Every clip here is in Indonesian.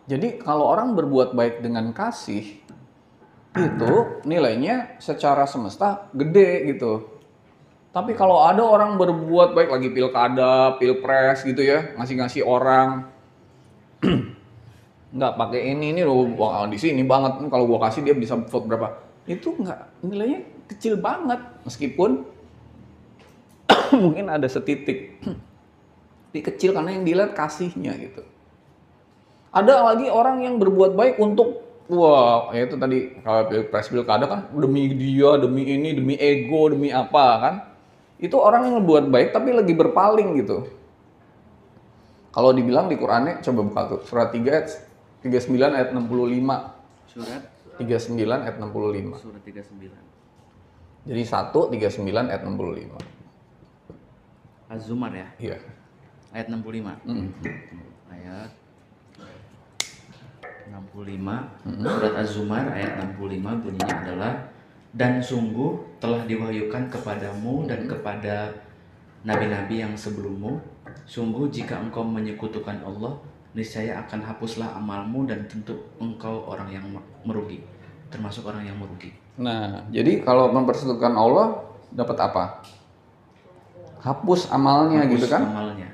Jadi kalau orang berbuat baik dengan kasih, itu nilainya secara semesta gede gitu. Tapi kalau ada orang berbuat baik lagi pilkada, pilpres gitu ya, ngasih-ngasih orang, nggak pakai ini loh, wah di sini banget, kalau gua kasih dia bisa vote berapa. Itu nggak, nilainya kecil banget, meskipun mungkin ada setitik. Tapi kecil karena yang dilihat kasihnya gitu. Ada lagi orang yang berbuat baik untuk, wah ya itu tadi kalau pilpres pilkada kan demi dia, demi ini, demi ego, demi apa kan. Itu orang yang berbuat baik tapi lagi berpaling gitu. Kalau dibilang di Qur'annya, coba buka tuh, surat 3 ayat 39 ayat 65. Surat 39 ayat 65. Surat 39. Jadi 139 ayat 65. Az-Zumar ya. Iya. Ayat 65. Ayat 65. Surat Az-Zumar ayat 65 bunyinya adalah, dan sungguh telah diwahyukan kepadamu dan kepada nabi-nabi yang sebelummu, sungguh jika engkau menyekutukan Allah, niscaya akan hapuslah amalmu dan tentu engkau orang yang merugi, termasuk orang yang merugi. Nah, jadi kalau mempersekutukan Allah dapat apa? Hapus amalnya. Hapus gitu kan? amalnya.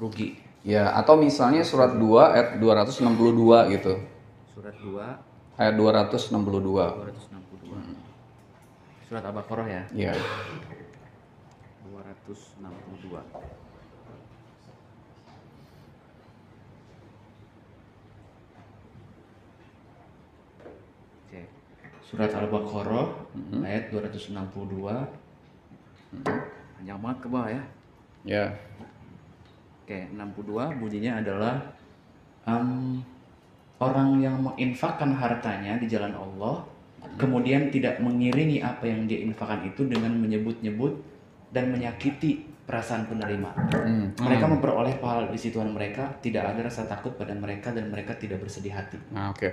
Rugi. Ya, atau misalnya surat 2 ayat 262 gitu. Surat 2 Ayat 262. 262. Surat Al-Baqarah ya. Iya. 262. Oke. Surat Al-Baqarah ayat 262. Panjang banget ke bawah ya. Ya. Oke, 62 bunyinya adalah orang yang menginfakkan hartanya di jalan Allah, kemudian tidak mengiringi apa yang dia infakkan itu dengan menyebut-nyebut dan menyakiti perasaan penerima. Mereka memperoleh pahala di situ mereka, tidak ada rasa takut pada mereka dan mereka tidak bersedih hati. Nah, oke.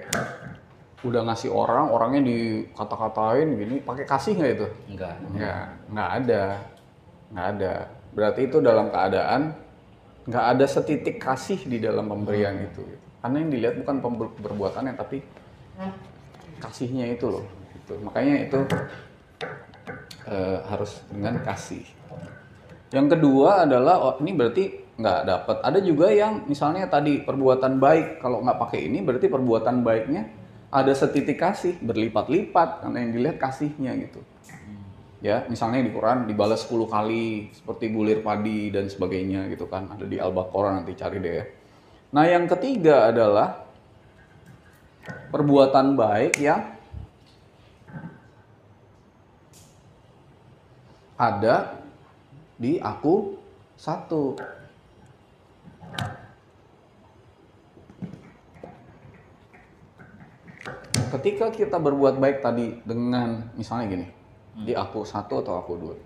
Udah ngasih orang, orangnya dikata-katain gini, pakai kasih nggak itu? Nggak ada. Berarti itu dalam keadaan nggak ada setitik kasih di dalam pemberian itu. Karena yang dilihat bukan perbuatannya, tapi kasihnya itu loh. Gitu. Makanya itu harus dengan kasih. Yang kedua adalah, ini berarti nggak dapat. Ada juga yang misalnya tadi perbuatan baik, kalau nggak pakai ini berarti perbuatan baiknya ada setitik kasih, berlipat-lipat, karena yang dilihat kasihnya gitu. Ya, misalnya di Quran dibalas 10 kali seperti bulir padi dan sebagainya gitu kan. Ada di Al-Baqarah, nanti cari deh ya. Nah, yang ketiga adalah perbuatan baik yang ada di aku satu. Ketika kita berbuat baik tadi dengan misalnya gini, di aku satu atau aku dua.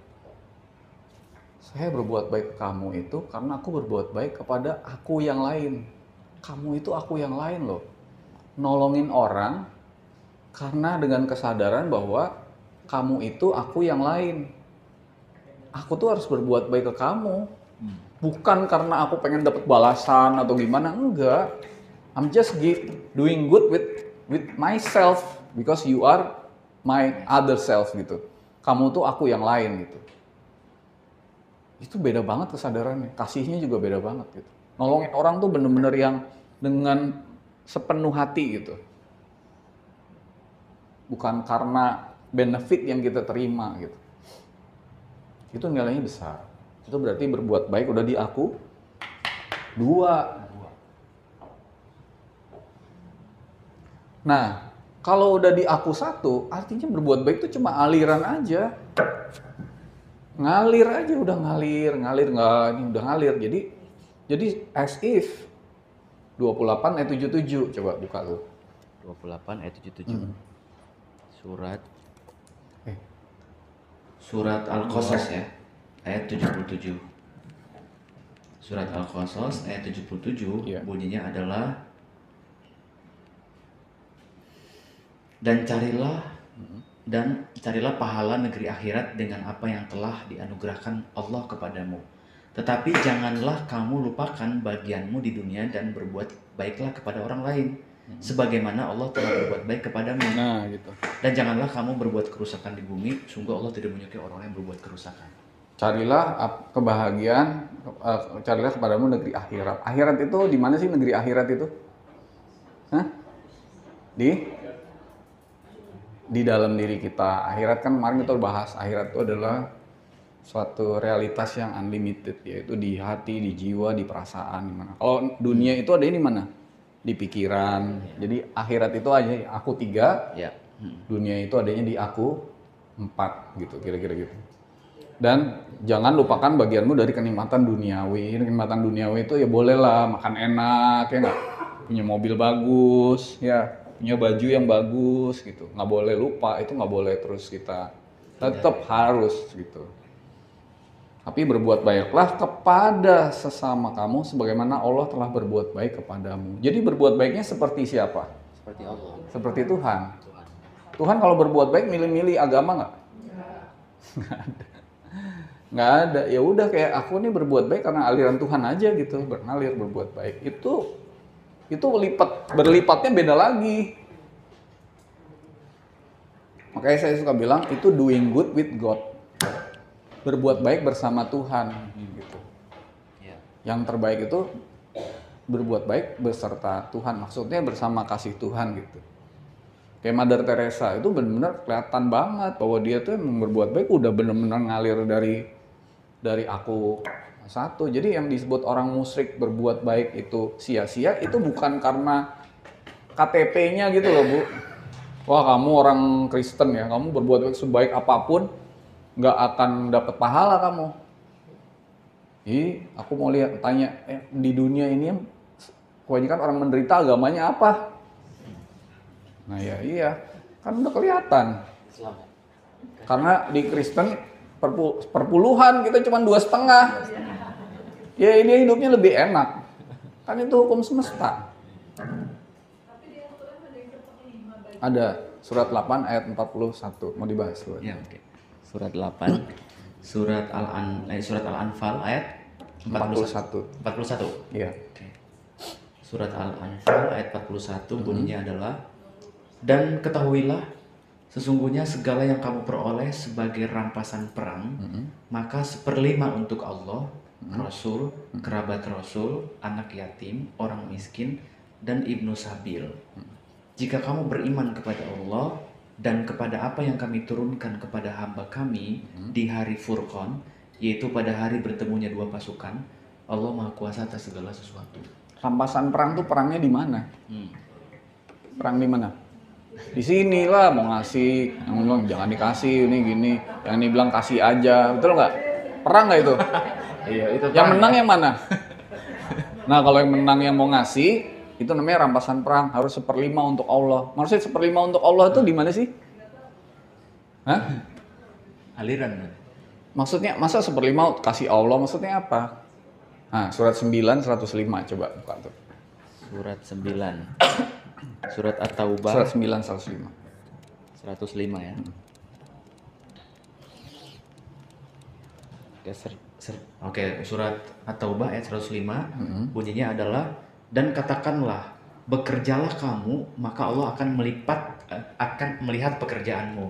Saya berbuat baik ke kamu itu karena aku berbuat baik kepada aku yang lain. Kamu itu aku yang lain loh. Nolongin orang karena dengan kesadaran bahwa kamu itu aku yang lain. Aku tuh harus berbuat baik ke kamu. Bukan karena aku pengen dapat balasan atau gimana, enggak. I'm just doing good with myself because you are my other self gitu. Kamu tuh aku yang lain gitu. Itu beda banget kesadarannya, kasihnya juga beda banget gitu. Nolongin orang tuh bener-bener yang dengan sepenuh hati gitu. Bukan karena benefit yang kita terima gitu. Itu nilainya besar. Itu berarti berbuat baik udah di aku dua. Nah, kalau udah di aku satu, artinya berbuat baik itu cuma aliran aja. Ngalir aja, udah ngalir nggak, ini udah ngalir. Jadi as if 28 ayat 77, coba buka tuh. 28 ayat 77. Surat Al-Qasas ya, ayat 77. Surat Al-Qasas ayat 77 bunyinya adalah, dan carilah pahala negeri akhirat dengan apa yang telah dianugerahkan Allah kepadamu, Tetapi janganlah kamu lupakan bagianmu di dunia dan berbuat baiklah kepada orang lain, sebagaimana Allah telah berbuat baik kepadamu. Nah, gitu. Dan janganlah kamu berbuat kerusakan di bumi, sungguh Allah tidak menyukai orang yang berbuat kerusakan. Carilah kebahagiaan, carilah kepadamu negeri akhirat. Akhirat itu di mana sih negeri akhirat itu? Hah? Di dalam diri kita. Akhirat kan kemarin kita bahas, akhirat itu adalah suatu realitas yang unlimited, yaitu di hati, di jiwa, di perasaan, di mana. Kalau dunia itu ada di mana? Di pikiran. Jadi akhirat itu aja aku 3, Ya. dunia itu adanya di aku 4 gitu, kira-kira gitu. Dan jangan lupakan bagianmu dari kenikmatan duniawi. Kenikmatan duniawi itu ya bolehlah makan enak, ya nggak? Punya mobil bagus, ya punya baju yang bagus gitu. Nggak boleh lupa, itu nggak boleh terus kita tetap harus gitu. Tapi berbuat baiklah kepada sesama kamu sebagaimana Allah telah berbuat baik kepadamu. Jadi berbuat baiknya seperti siapa? Seperti Allah. Seperti Tuhan. Tuhan kalau berbuat baik milih-milih agama nggak? Nggak ada. Ya udah kayak aku nih berbuat baik karena aliran Tuhan aja gitu, berngalir berbuat baik. Itu berlipatnya beda lagi. Makanya saya suka bilang itu doing good with God. Berbuat baik bersama Tuhan gitu. Ya. Yang terbaik itu berbuat baik beserta Tuhan. Maksudnya bersama kasih Tuhan gitu. Kayak Mother Teresa itu benar-benar kelihatan banget bahwa dia tuh yang berbuat baik udah benar-benar ngalir dari aku satu. Jadi yang disebut orang musyrik berbuat baik itu sia-sia itu bukan karena KTP-nya gitu loh, Bu. Wah, kamu orang Kristen ya, kamu berbuat baik sebaik apapun nggak akan dapat pahala kamu. Aku mau tanya, di dunia ini kebanyakan orang menderita agamanya apa? Nah ya iya, kan udah kelihatan. Karena di Kristen perpuluhan kita cuma 2,5. Ya ini hidupnya lebih enak. Kan itu hukum semesta. Ada surat 8 ayat 41 mau dibahas loh. Ya, oke. Surat 8, surat Al-Anfal ayat 41. Iya. Oke. Surat Al-Anfal ayat 41 bunyinya adalah, dan ketahuilah sesungguhnya segala yang kamu peroleh sebagai rampasan perang, maka 1/5 untuk Allah, Rasul, kerabat Rasul, anak yatim, orang miskin, dan ibnu sabil. Jika kamu beriman kepada Allah dan kepada apa yang kami turunkan kepada hamba kami di hari Furqan, yaitu pada hari bertemunya 2 pasukan, Allah Maha Kuasa atas segala sesuatu. Rampasan perang tuh perangnya di mana? Perang di mana? Di sini lah mau ngasih, yang bilang jangan dikasih, ini gini, yang ini bilang kasih aja, betul nggak? Perang nggak itu? Iya, itu Yang menang yang mana? Nah kalau yang menang yang mau ngasih, itu namanya rampasan perang, harus 1/5 untuk Allah. Maksudnya 1/5 untuk Allah itu di mana sih? Hah? aliran. Maksudnya masa 1/5 kasih Allah, maksudnya apa? Nah, surat 9 105 coba buka tuh. Surat 9. Surat At-Taubah Surat 9 105. 105 ya. Oke, surat At-Taubah ayat 105 bunyinya adalah, dan katakanlah bekerjalah kamu maka Allah akan melihat pekerjaanmu.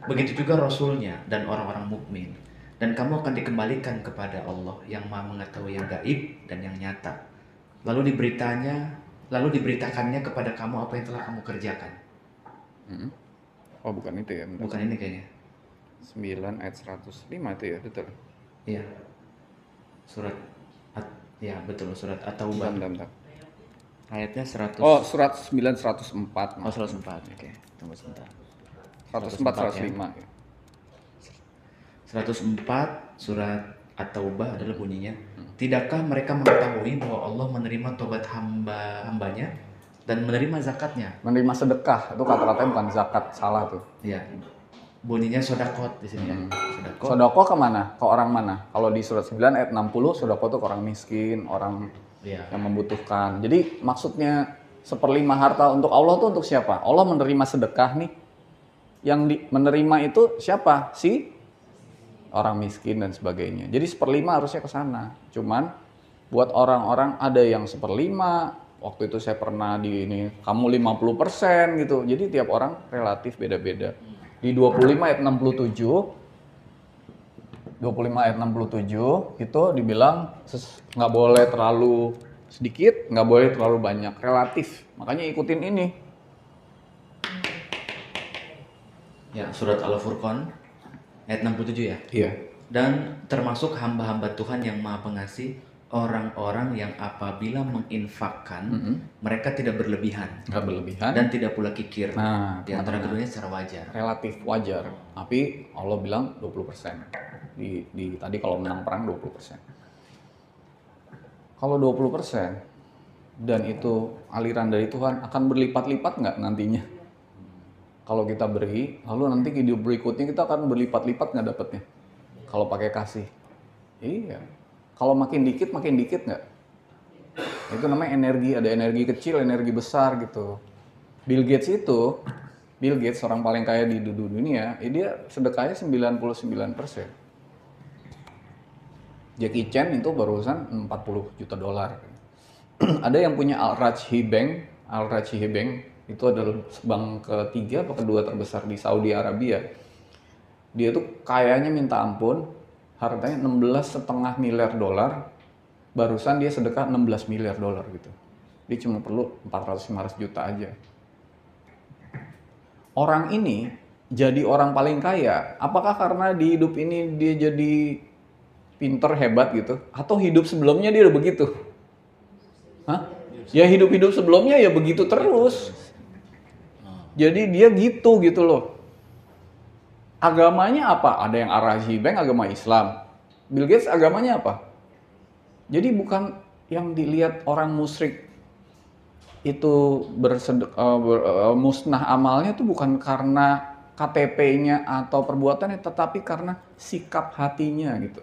Begitu juga Rasulnya dan orang-orang mukmin. Dan kamu akan dikembalikan kepada Allah yang Maha mengetahui yang gaib dan yang nyata. Lalu diberitakannya kepada kamu apa yang telah kamu kerjakan. Oh bukan itu ya? Bentar. Bukan ini kayaknya. 9 ayat 105 itu ya, betul? Iya. Ya betul, surat At-Taubah. Bentar. Ayatnya 100. Oh surat 9 104. Oh 104. Oke, tunggu sebentar. 104 105 ya. 104 surat At-Taubah adalah bunyinya, tidakkah mereka mengetahui bahwa Allah menerima tobat hambanya dan menerima zakatnya? Menerima sedekah, itu kata-katanya bukan zakat, salah tuh. Iya. Bunyinya sodakot di sini ya. Sodakot. Sodako kemana? Ke orang mana? Kalau di surat 9 ayat 60, sodako tuh ke orang miskin, orang yang membutuhkan. Jadi maksudnya 1/5 harta untuk Allah tuh untuk siapa? Allah menerima sedekah nih. Yang menerima itu siapa? Si orang miskin dan sebagainya. Jadi 1/5 harusnya ke sana. Cuman buat orang-orang ada yang 1/5, waktu itu saya pernah di ini, kamu 50% gitu. Jadi tiap orang relatif beda-beda. Di 25 ayat 67, 25 ayat 67 itu dibilang nggak boleh terlalu sedikit, nggak boleh terlalu banyak, relatif. Makanya ikutin ini. Ya, surat Al-Furqan ayat 67 ya. Iya. Dan termasuk hamba-hamba Tuhan yang Maha Pengasih, orang-orang yang apabila menginfakkan, mereka tidak berlebihan Nggak berlebihan. dan tidak pula kikir. Nah, Di antara keduanya secara wajar. relatif wajar. Tapi Allah bilang 20%. Di tadi kalau menang perang 20%. Kalau 20% dan itu aliran dari Tuhan akan berlipat-lipat nggak nantinya? Kalau kita beri, lalu nanti hidup berikutnya kita akan berlipat-lipat nggak dapatnya? Kalau pakai kasih. Iya. Kalau makin dikit nggak? Itu namanya energi, ada energi kecil, energi besar gitu. Bill Gates orang paling kaya di dunia, dia sedekahnya 99%. Jackie Chan itu barusan 40 juta dolar. Ada yang punya Al-Rajhi Bank itu adalah bank ketiga atau kedua terbesar di Saudi Arabia. Dia tuh kayanya minta ampun, hartanya 16,5 miliar dolar, barusan dia sedekah 16 miliar dolar gitu. Dia cuma perlu 400-500 juta aja. Orang ini jadi orang paling kaya, apakah karena di hidup ini dia jadi pinter, hebat gitu? Atau hidup sebelumnya dia udah begitu? Hah? Ya hidup-hidup sebelumnya ya begitu terus. Jadi dia gitu loh. Agamanya apa? Ada yang Al-Rajhi Bank agama Islam. Bill Gates agamanya apa? Jadi bukan yang dilihat orang musyrik itu musnah amalnya itu bukan karena KTP-nya atau perbuatannya, tetapi karena sikap hatinya gitu.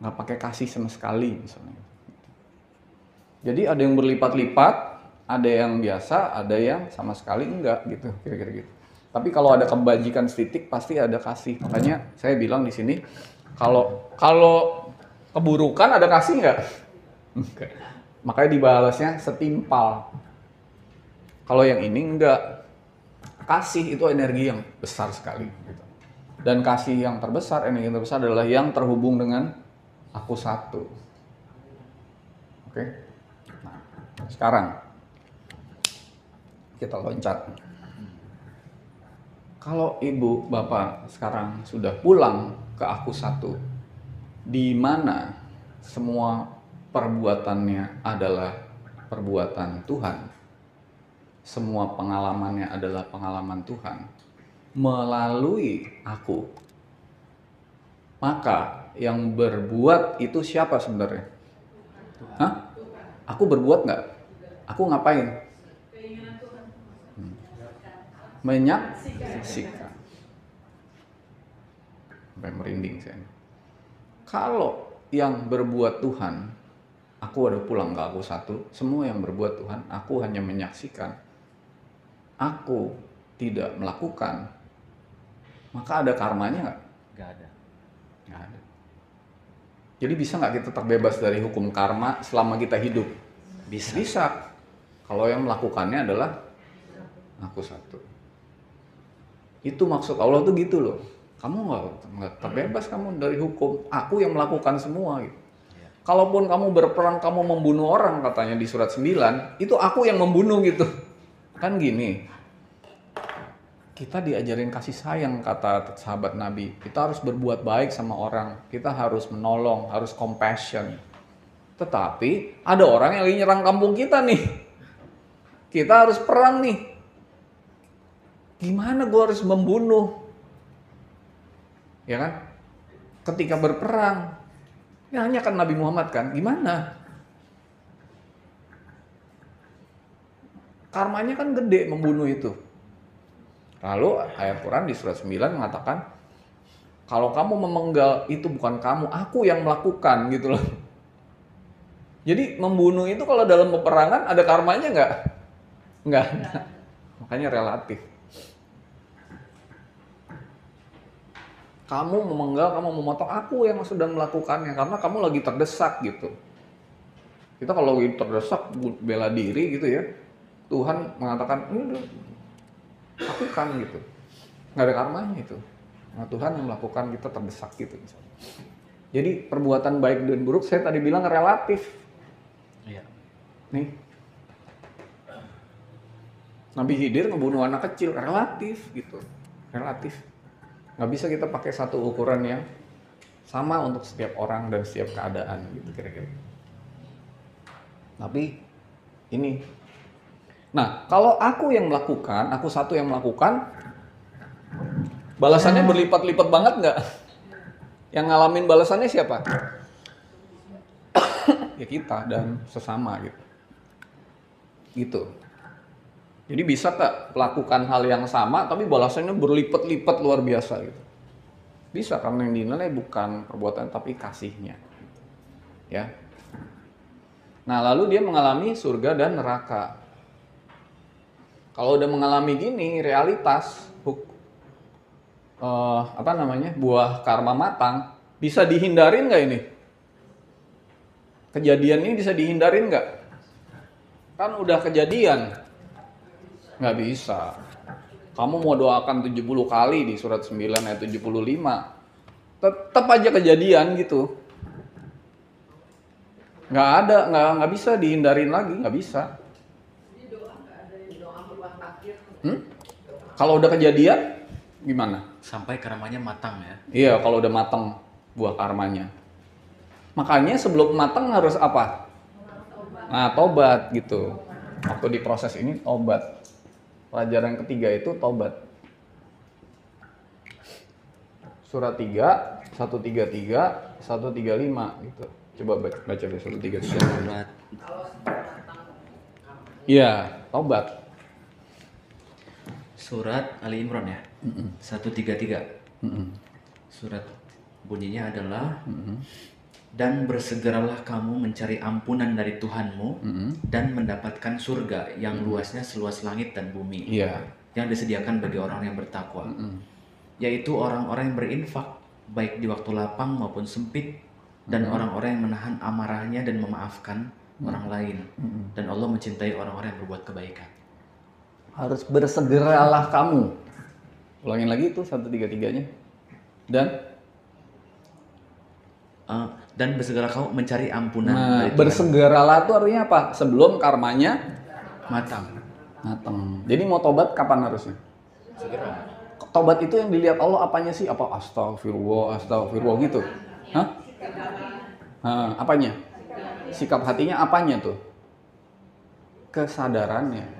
Nggak pakai kasih sama sekali misalnya. Jadi ada yang berlipat-lipat, ada yang biasa, ada yang sama sekali enggak gitu, kira-kira gitu. Tapi kalau ada kebajikan setitik pasti ada kasih. Makanya saya bilang di sini kalau keburukan ada kasih enggak? Enggak. Makanya dibalasnya setimpal. Kalau yang ini enggak. Kasih itu energi yang besar sekali gitu. Dan kasih yang terbesar, energi yang terbesar adalah yang terhubung dengan aku satu. Oke. Nah, sekarang kita loncat. Kalau ibu bapak sekarang sudah pulang ke aku satu, di mana semua perbuatannya adalah perbuatan Tuhan, semua pengalamannya adalah pengalaman Tuhan melalui aku, maka yang berbuat itu siapa sebenarnya? Hah? Aku berbuat nggak? Aku ngapain? Menyaksikan. Sampai merinding saya. Kalau yang berbuat Tuhan, aku ada pulang ke aku satu. Semua yang berbuat Tuhan, aku hanya menyaksikan. Aku tidak melakukan. Maka ada karmanya nggak? Nggak ada. Nggak ada. Jadi bisa nggak kita terbebas dari hukum karma selama kita hidup? Bisa. Bisa. Kalau yang melakukannya adalah aku satu. Itu maksud Allah tuh gitu loh. Kamu nggak terbebas kamu dari hukum. Aku yang melakukan semua gitu. Ya. Kalaupun kamu berperang, kamu membunuh orang katanya di surat 9, itu aku yang membunuh gitu. Kan gini. Kita diajarin kasih sayang kata sahabat Nabi. Kita harus berbuat baik sama orang. Kita harus menolong, harus compassion. Tetapi ada orang yang lagi nyerang kampung kita nih. Kita harus perang nih. Gimana gue harus membunuh? Ya kan? Ketika berperang. Ya hanya kan Nabi Muhammad kan. Gimana? Karmanya kan gede membunuh itu. Lalu ayat Quran di surat 9 mengatakan, kalau kamu memenggal itu bukan kamu, aku yang melakukan gitu loh. Jadi membunuh itu kalau dalam peperangan ada karmanya nggak? Nggak ada. Makanya relatif. Kamu memenggal, kamu memotong, aku yang sedang melakukannya karena kamu lagi terdesak gitu. Kita kalau lagi terdesak bela diri gitu ya, Tuhan mengatakan ini udah lakukan gitu. Nggak ada karmanya itu. Nah, Tuhan yang melakukan kita terdesak gitu misalnya. Jadi perbuatan baik dan buruk saya tadi bilang relatif. Iya. Nih. Nabi Khidir ngebunuh anak kecil relatif gitu. Relatif. Nggak bisa kita pakai satu ukuran yang sama untuk setiap orang dan setiap keadaan gitu kira-kira. Tapi ini. Nah, kalau aku yang melakukan, aku satu yang melakukan, balasannya berlipat-lipat banget nggak? Yang ngalamin balasannya siapa? Ya kita dan sesama gitu. Gitu. Jadi bisa tak melakukan hal yang sama tapi balasannya berlipat-lipat luar biasa gitu. Bisa karena yang dinilai bukan perbuatan tapi kasihnya. Ya. Nah, lalu dia mengalami surga dan neraka. Kalau udah mengalami gini, realitas buah karma matang, bisa dihindarin nggak ini? Kejadian ini bisa dihindarin nggak? Kan udah kejadian. Nggak bisa. Kamu mau doakan 70 kali di surat 9 ayat 75. Tetap aja kejadian gitu. Nggak bisa dihindarin lagi, nggak bisa. Kalau udah kejadian, gimana? Sampai karmanya matang ya. Iya, kalau udah matang buah karmanya. Makanya sebelum matang harus apa? Nah, tobat gitu. Waktu di proses ini tobat. Pelajaran ketiga itu tobat. Surat 3, 133, 135 gitu. Coba baca deh 133. Surat. Iya, tobat. Surat Ali Imran ya. 133. Surat bunyinya adalah dan bersegeralah kamu mencari ampunan dari Tuhanmu dan mendapatkan surga yang luasnya seluas langit dan bumi. Iya. Yang disediakan bagi orang yang bertakwa. Yaitu orang-orang yang berinfak baik di waktu lapang maupun sempit dan orang-orang yang menahan amarahnya dan memaafkan orang lain. Dan Allah mencintai orang-orang yang berbuat kebaikan. Harus bersegeralah kamu. Ulangin lagi itu 133-nya. Dan bersegera kamu mencari ampunan dari Tuhan. Bersegeralah itu artinya apa? Sebelum karmanya Matang. Jadi mau tobat kapan harusnya? Segera. Tobat itu yang dilihat Allah apanya sih? Apa astagfirullah gitu? Hah? Apanya? Sikap hatinya apanya tuh? Kesadarannya.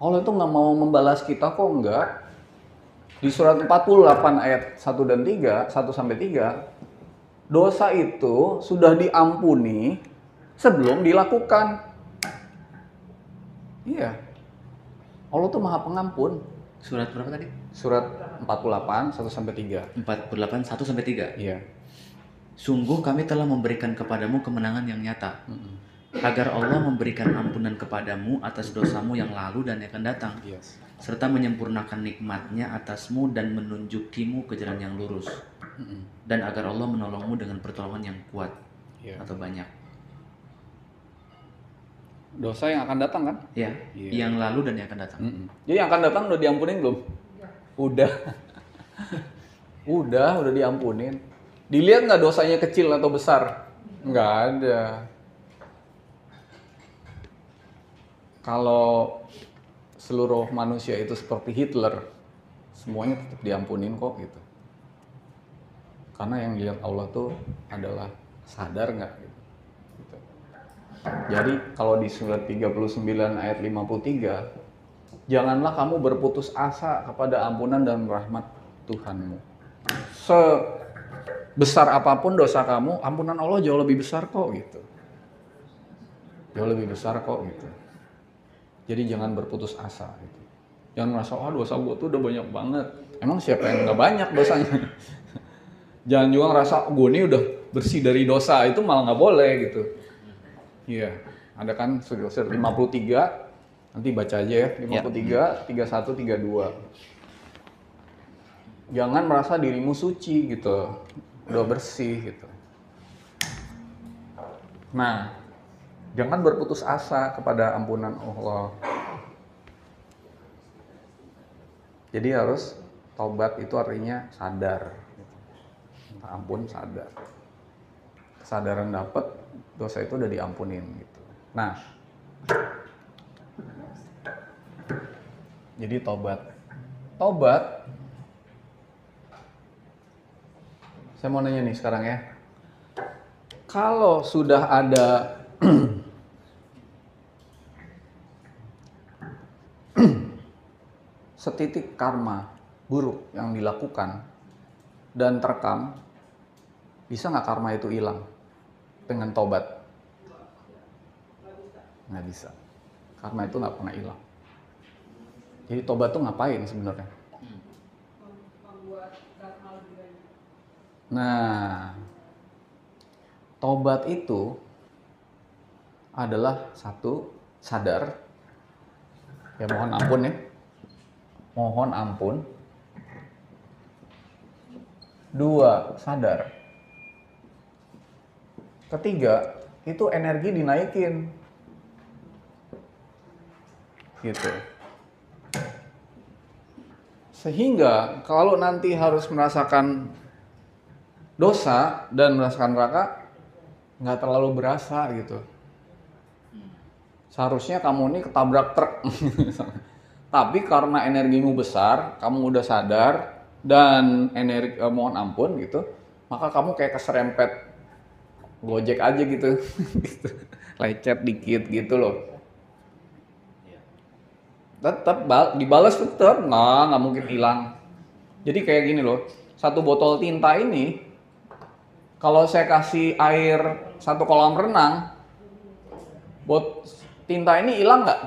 Allah itu nggak mau membalas kita kok enggak? Di surat 48 ayat 1 dan 3, 1 sampai 3, dosa itu sudah diampuni sebelum dilakukan. Iya. Allah tuh Maha Pengampun. Surat berapa tadi? Surat 48 1 sampai 3. 48 1 sampai 3. Iya. Sungguh kami telah memberikan kepadamu kemenangan yang nyata. Agar Allah memberikan ampunan kepadamu atas dosamu yang lalu dan yang akan datang. Yes. Serta menyempurnakan nikmatnya atasmu dan menunjukimu ke jalan yang lurus. Dan agar Allah menolongmu dengan pertolongan yang kuat atau banyak. Dosa yang akan datang kan? Ya, yang lalu dan yang akan datang. Jadi yang akan datang udah diampunin belum? Udah. udah diampunin. Dilihat nggak dosanya kecil atau besar? Nggak ada. Kalau seluruh manusia itu seperti Hitler, semuanya tetap diampunin kok gitu. Karena yang dilihat Allah tuh adalah sadar nggak gitu. Jadi kalau di surat 39 ayat 53, janganlah kamu berputus asa kepada ampunan dan rahmat Tuhanmu. Sebesar apapun dosa kamu, ampunan Allah jauh lebih besar kok gitu. Jauh lebih besar kok gitu. Jadi jangan berputus asa gitu. Jangan merasa, dosa gue tuh udah banyak banget. Emang siapa yang nggak banyak dosanya? Jangan juga ngerasa, gue ini udah bersih dari dosa, itu malah nggak boleh gitu. Iya, ada kan surat 53, nanti baca aja ya, 53, 31, 32. Jangan merasa dirimu suci gitu, udah bersih gitu. Nah, jangan berputus asa kepada ampunan Allah. Jadi harus taubat itu artinya sadar. Minta ampun sadar. Kesadaran dapat, dosa itu udah diampunin gitu. Nah, jadi taubat. Taubat. Saya mau nanya nih sekarang ya. Kalau sudah ada setitik karma buruk yang dilakukan dan terekam, bisa nggak karma itu hilang dengan tobat? Nggak bisa. Karma itu nggak pernah hilang. Jadi tobat tuh ngapain sebenarnya? Nah, tobat itu adalah satu, sadar. Ya mohon ampun ya. Mohon ampun. Dua, sadar. Ketiga, itu energi dinaikin. Gitu. Sehingga kalau nanti harus merasakan dosa dan merasakan neraka, nggak terlalu berasa gitu. Seharusnya kamu ini ketabrak truk. Tapi karena energimu besar, kamu udah sadar dan energi mohon ampun gitu, maka kamu kayak keserempet Gojek aja gitu. Gitu. Lecet dikit gitu loh. Tetap dibalas tetap, nggak mungkin hilang. Jadi kayak gini loh, satu botol tinta ini, kalau saya kasih air satu kolam renang, tinta ini hilang nggak?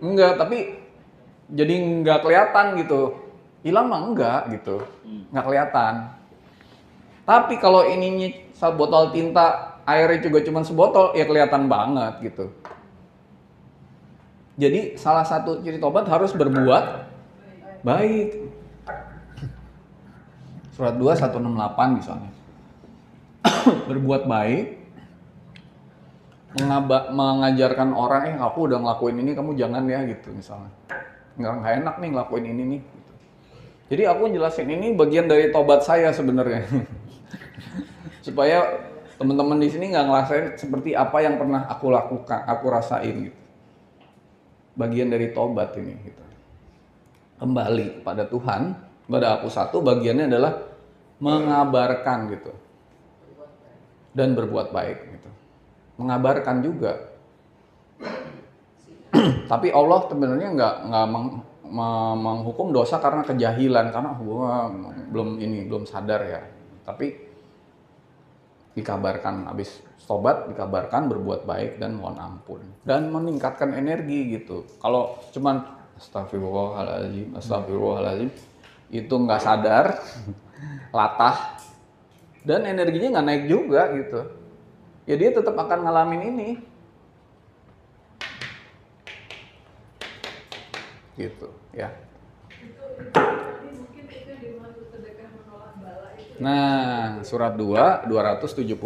Enggak, tapi jadi nggak kelihatan gitu. Hilang mah enggak gitu, nggak kelihatan. Tapi kalau ininya satu botol tinta, airnya juga cuma sebotol, ya kelihatan banget gitu. Jadi salah satu ciri tobat harus berbuat baik. Surat 2 168 misalnya. Berbuat baik, mengajarkan orang, aku udah ngelakuin ini, kamu jangan ya gitu misalnya. Nggak enak nih ngelakuin ini nih. Gitu. Jadi aku jelasin ini bagian dari tobat saya sebenarnya. Supaya teman-teman di sini nggak ngerasain seperti apa yang pernah aku lakukan, aku rasain gitu. Bagian dari tobat ini gitu. Kembali pada Tuhan, pada aku satu, bagiannya adalah mengabarkan gitu. Dan berbuat baik gitu. Mengabarkan juga. Tapi Allah sebenarnya nggak menghukum dosa karena kejahilan, karena belum sadar ya. Tapi dikabarkan habis tobat, dikabarkan berbuat baik dan mohon ampun dan meningkatkan energi gitu. Kalau cuman astagfirullahaladzim itu nggak sadar, latah dan energinya nggak naik juga gitu, ya dia tetap akan ngalamin ini gitu ya. Nah, surat 2 271.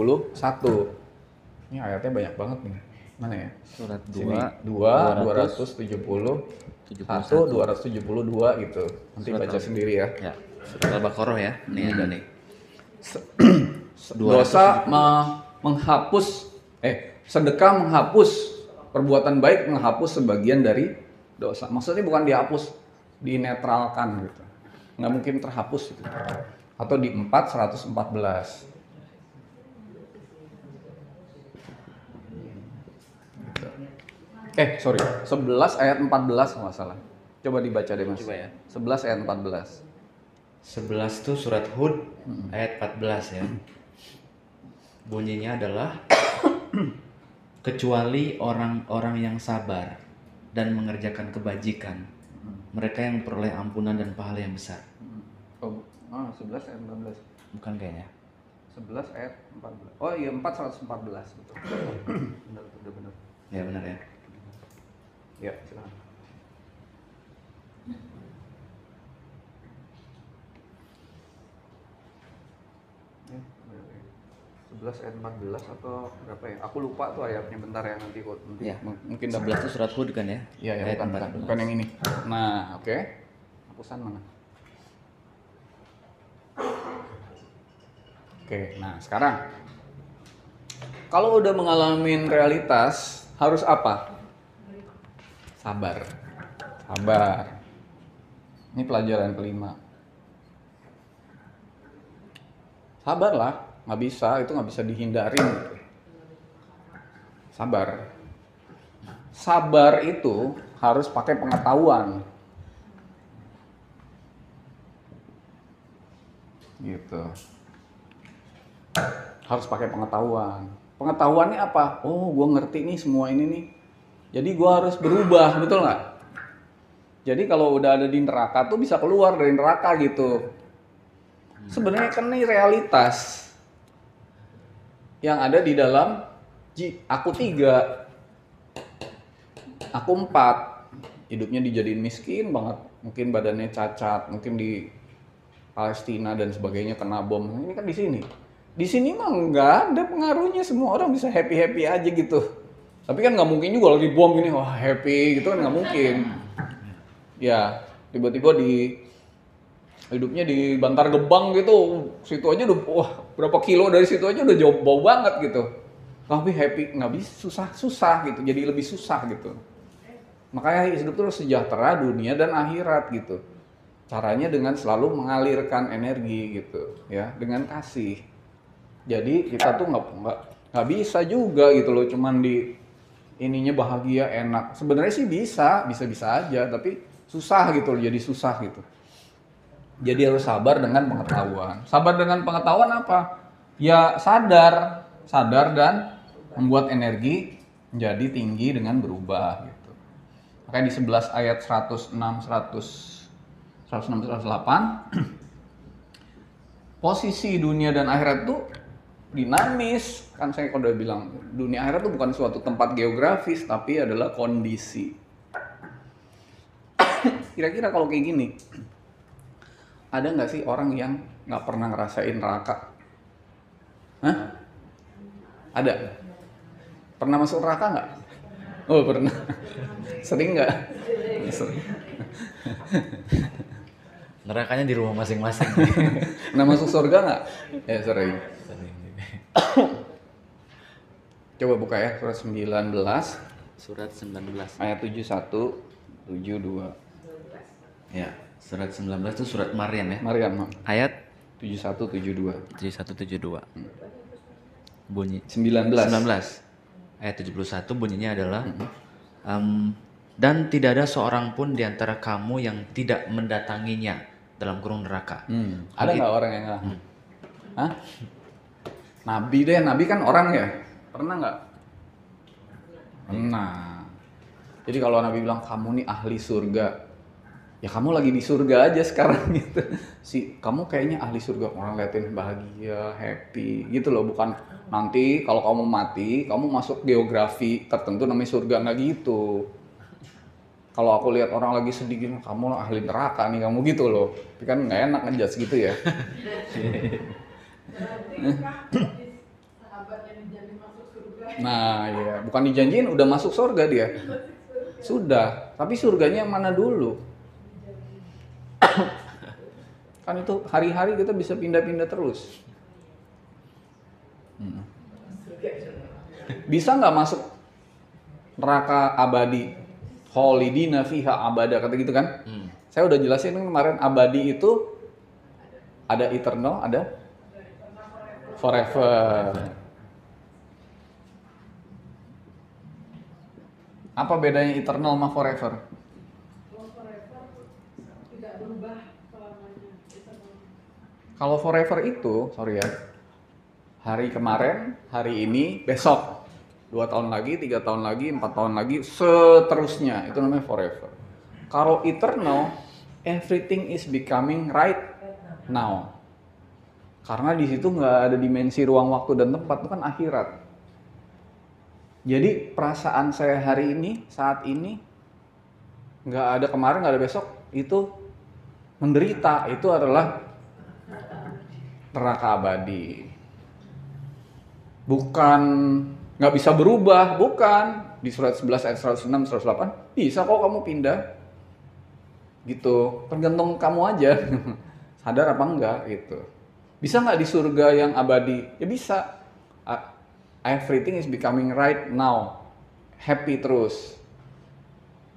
Ini ayatnya banyak banget nih. Mana ya? Surat 2 271 272 gitu. Nanti Surat baca sendiri ya. Ya, surat Al-Baqarah ya. Nih ada nih. Dosa menghapus sedekah menghapus perbuatan baik, menghapus sebagian dari dosa. Maksudnya bukan dihapus, dinetralkan gitu. Nggak mungkin terhapus gitu. Atau di 4 114. Sorry, 11 ayat 14 kalau nggak salah. Coba dibaca deh Mas. Coba ya. 11 ayat 14. 11 tuh surat Hud ayat 14 ya. Bunyinya adalah kecuali orang-orang yang sabar dan mengerjakan kebajikan, mereka yang memperoleh ampunan dan pahala yang besar. 11 ayat 14. Bukan kayaknya. 11 ayat 14. Oh iya 4 114 betul. Benar. Ya benar ya. Ya, silakan. 11 ayat 14 atau berapa ya? Aku lupa tuh ayatnya, bentar ya, nanti Ya, mungkin 11 itu surat Hud kan ya? Iya ya, Ayat bukan yang ini. Nah, oke. Hapusan mana? Oke, nah sekarang kalau udah mengalami realitas harus apa? Sabar. Sabar. Ini pelajaran kelima. Sabarlah, nggak bisa, itu nggak bisa dihindarin. Gitu. Sabar. Sabar itu harus pakai pengetahuan. Gitu. Harus pakai pengetahuan. Pengetahuannya apa? Oh, gue ngerti nih semua ini nih. Jadi gue harus berubah, betul nggak? Jadi kalau udah ada di neraka tuh bisa keluar dari neraka gitu. Sebenarnya kan ini realitas yang ada di dalam aku 3, aku 4. Hidupnya dijadiin miskin banget, mungkin badannya cacat, mungkin di Palestina dan sebagainya kena bom. Ini kan di sini. Di sini mah nggak ada pengaruhnya, semua orang bisa happy aja gitu. Tapi kan nggak mungkin juga lagi bom gini, wah happy gitu kan nggak mungkin. Ya tiba-tiba hidupnya di Bantar Gebang gitu, situ aja udah wah berapa kilo dari situ aja udah jauh bau banget gitu. Tapi happy nggak bisa, susah gitu, jadi lebih susah gitu. Makanya hidup terus sejahtera dunia dan akhirat gitu. Caranya dengan selalu mengalirkan energi gitu, ya, dengan kasih. Jadi kita tuh nggak bisa juga gitu loh, cuman di ininya bahagia enak. Sebenarnya sih bisa aja, tapi susah gitu loh, jadi susah gitu. Jadi harus sabar dengan pengetahuan. Sabar dengan pengetahuan apa? Ya sadar dan membuat energi menjadi tinggi dengan berubah gitu. Makanya di 11 ayat 106 108 posisi dunia dan akhirat itu dinamis. Kan saya udah bilang dunia akhirat itu bukan suatu tempat geografis tapi adalah kondisi. Kira-kira kalau kayak gini, ada nggak sih orang yang nggak pernah ngerasain neraka? Hah? Ada? Pernah masuk neraka nggak? Oh pernah. Sering nggak? Sering. Nerakanya di rumah masing-masing. Pernah masuk surga nggak? Ya sering. Coba buka ya surat 19. Surat 19. Ayat 71, 72. Ya, surat 19 itu surat Maryam ya. Maryam. Ayat 71, 72. 7172. Bunyi 19. Ayat 71 bunyinya adalah dan tidak ada seorang pun di antara kamu yang tidak mendatanginya dalam kurung neraka. Ada nggak orang yang nggak? Hah? Nabi deh, Nabi kan orang ya. Pernah nggak? Pernah. Jadi kalau Nabi bilang kamu nih ahli surga, ya kamu lagi di surga aja sekarang gitu. Kamu kayaknya ahli surga, orang liatin bahagia, happy gitu loh. Bukan nanti kalau kamu mati, kamu masuk geografi tertentu namanya surga, nggak gitu. Kalau aku lihat orang lagi sedih gini, kamu ahli neraka nih, kamu gitu loh. Tapi kan nggak enak ngejudge gitu ya. Nah ya, bukan dijanjiin udah masuk surga dia. Sudah, tapi surganya yang mana dulu? Kan itu hari-hari kita bisa pindah-pindah terus. Bisa nggak masuk neraka abadi? Kholidina fiha abada, kata gitu kan? Saya udah jelasin kemarin, abadi itu ada eternal, ada forever. Apa bedanya eternal sama forever? Kalau forever itu, sorry ya, hari kemarin, hari ini, besok, 2 tahun lagi, 3 tahun lagi, 4 tahun lagi, seterusnya, itu namanya forever. Kalau eternal, everything is becoming right now. Karena di situ nggak ada dimensi ruang, waktu, dan tempat, itu kan akhirat. Jadi perasaan saya hari ini, saat ini, nggak ada kemarin, nggak ada besok, itu menderita, itu adalah neraka abadi. bukan nggak bisa berubah, bukan. Di surat 11 ayat 106, 108 bisa kok kamu pindah. Gitu, tergantung kamu aja. Sadar apa enggak gitu. Bisa nggak di surga yang abadi? Ya bisa. Everything is becoming right now. Happy terus.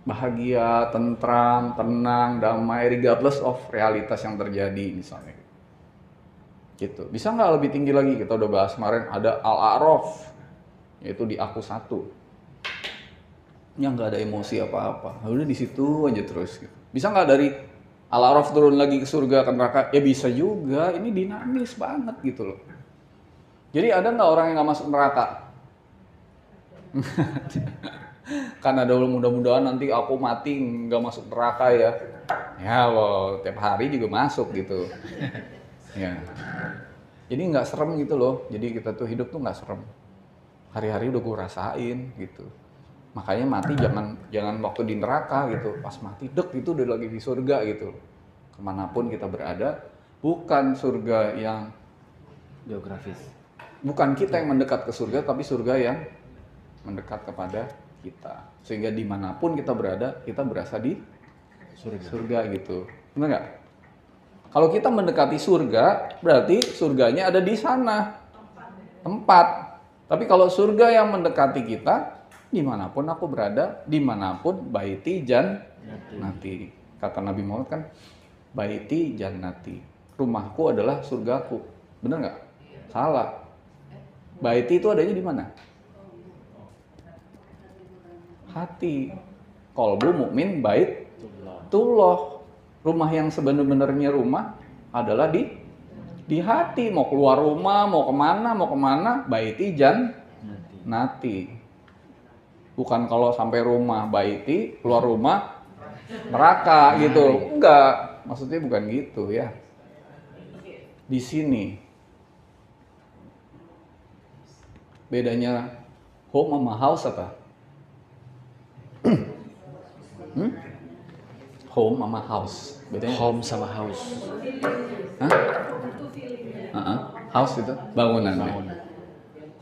Bahagia, tentram, tenang, damai, regardless of realitas yang terjadi misalnya. Gitu. Bisa nggak lebih tinggi lagi? Kita udah bahas kemarin, ada Al-A'raf, yaitu di aku satu. Yang nggak ada emosi apa-apa. Udah di situ aja terus. Gitu. Bisa nggak dari Al-A'raf turun lagi ke surga, ke neraka? Ya bisa juga. Ini dinamis banget gitu loh. Jadi ada nggak orang yang nggak masuk neraka? Kan ada, mudah-mudahan nanti aku mati nggak masuk neraka ya. Ya loh, tiap hari juga masuk gitu. Ya. Jadi nggak serem gitu loh. Jadi kita tuh hidup tuh nggak serem. Hari-hari udah gue rasain gitu. Makanya mati jangan waktu di neraka gitu. Pas mati dek itu udah lagi di surga gitu. Kemanapun kita berada, bukan surga yang Geografis. Bukan kita yang mendekat ke surga, tapi surga yang mendekat kepada kita. Sehingga dimanapun kita berada, kita berasa di surga gitu. Benar nggak? Kalau kita mendekati surga, berarti surganya ada di sana. Tempat. Tapi kalau surga yang mendekati kita, dimanapun aku berada, dimanapun baiti jannati. Kata Nabi Muhammad kan, baiti jannati. Rumahku adalah surgaku. Benar nggak? Salah. Baiti itu adanya di mana? Hati. Qalbu mukmin baitullah. Rumah yang sebenarnya rumah adalah di hati. Mau keluar rumah, mau kemana, baiti jannati. Bukan kalau sampai rumah baiti, keluar rumah neraka gitu. Enggak, maksudnya bukan gitu ya. Di sini bedanya home sama house apa? Home sama house. Bedanya? Home sama house. Hah? House itu bangunan.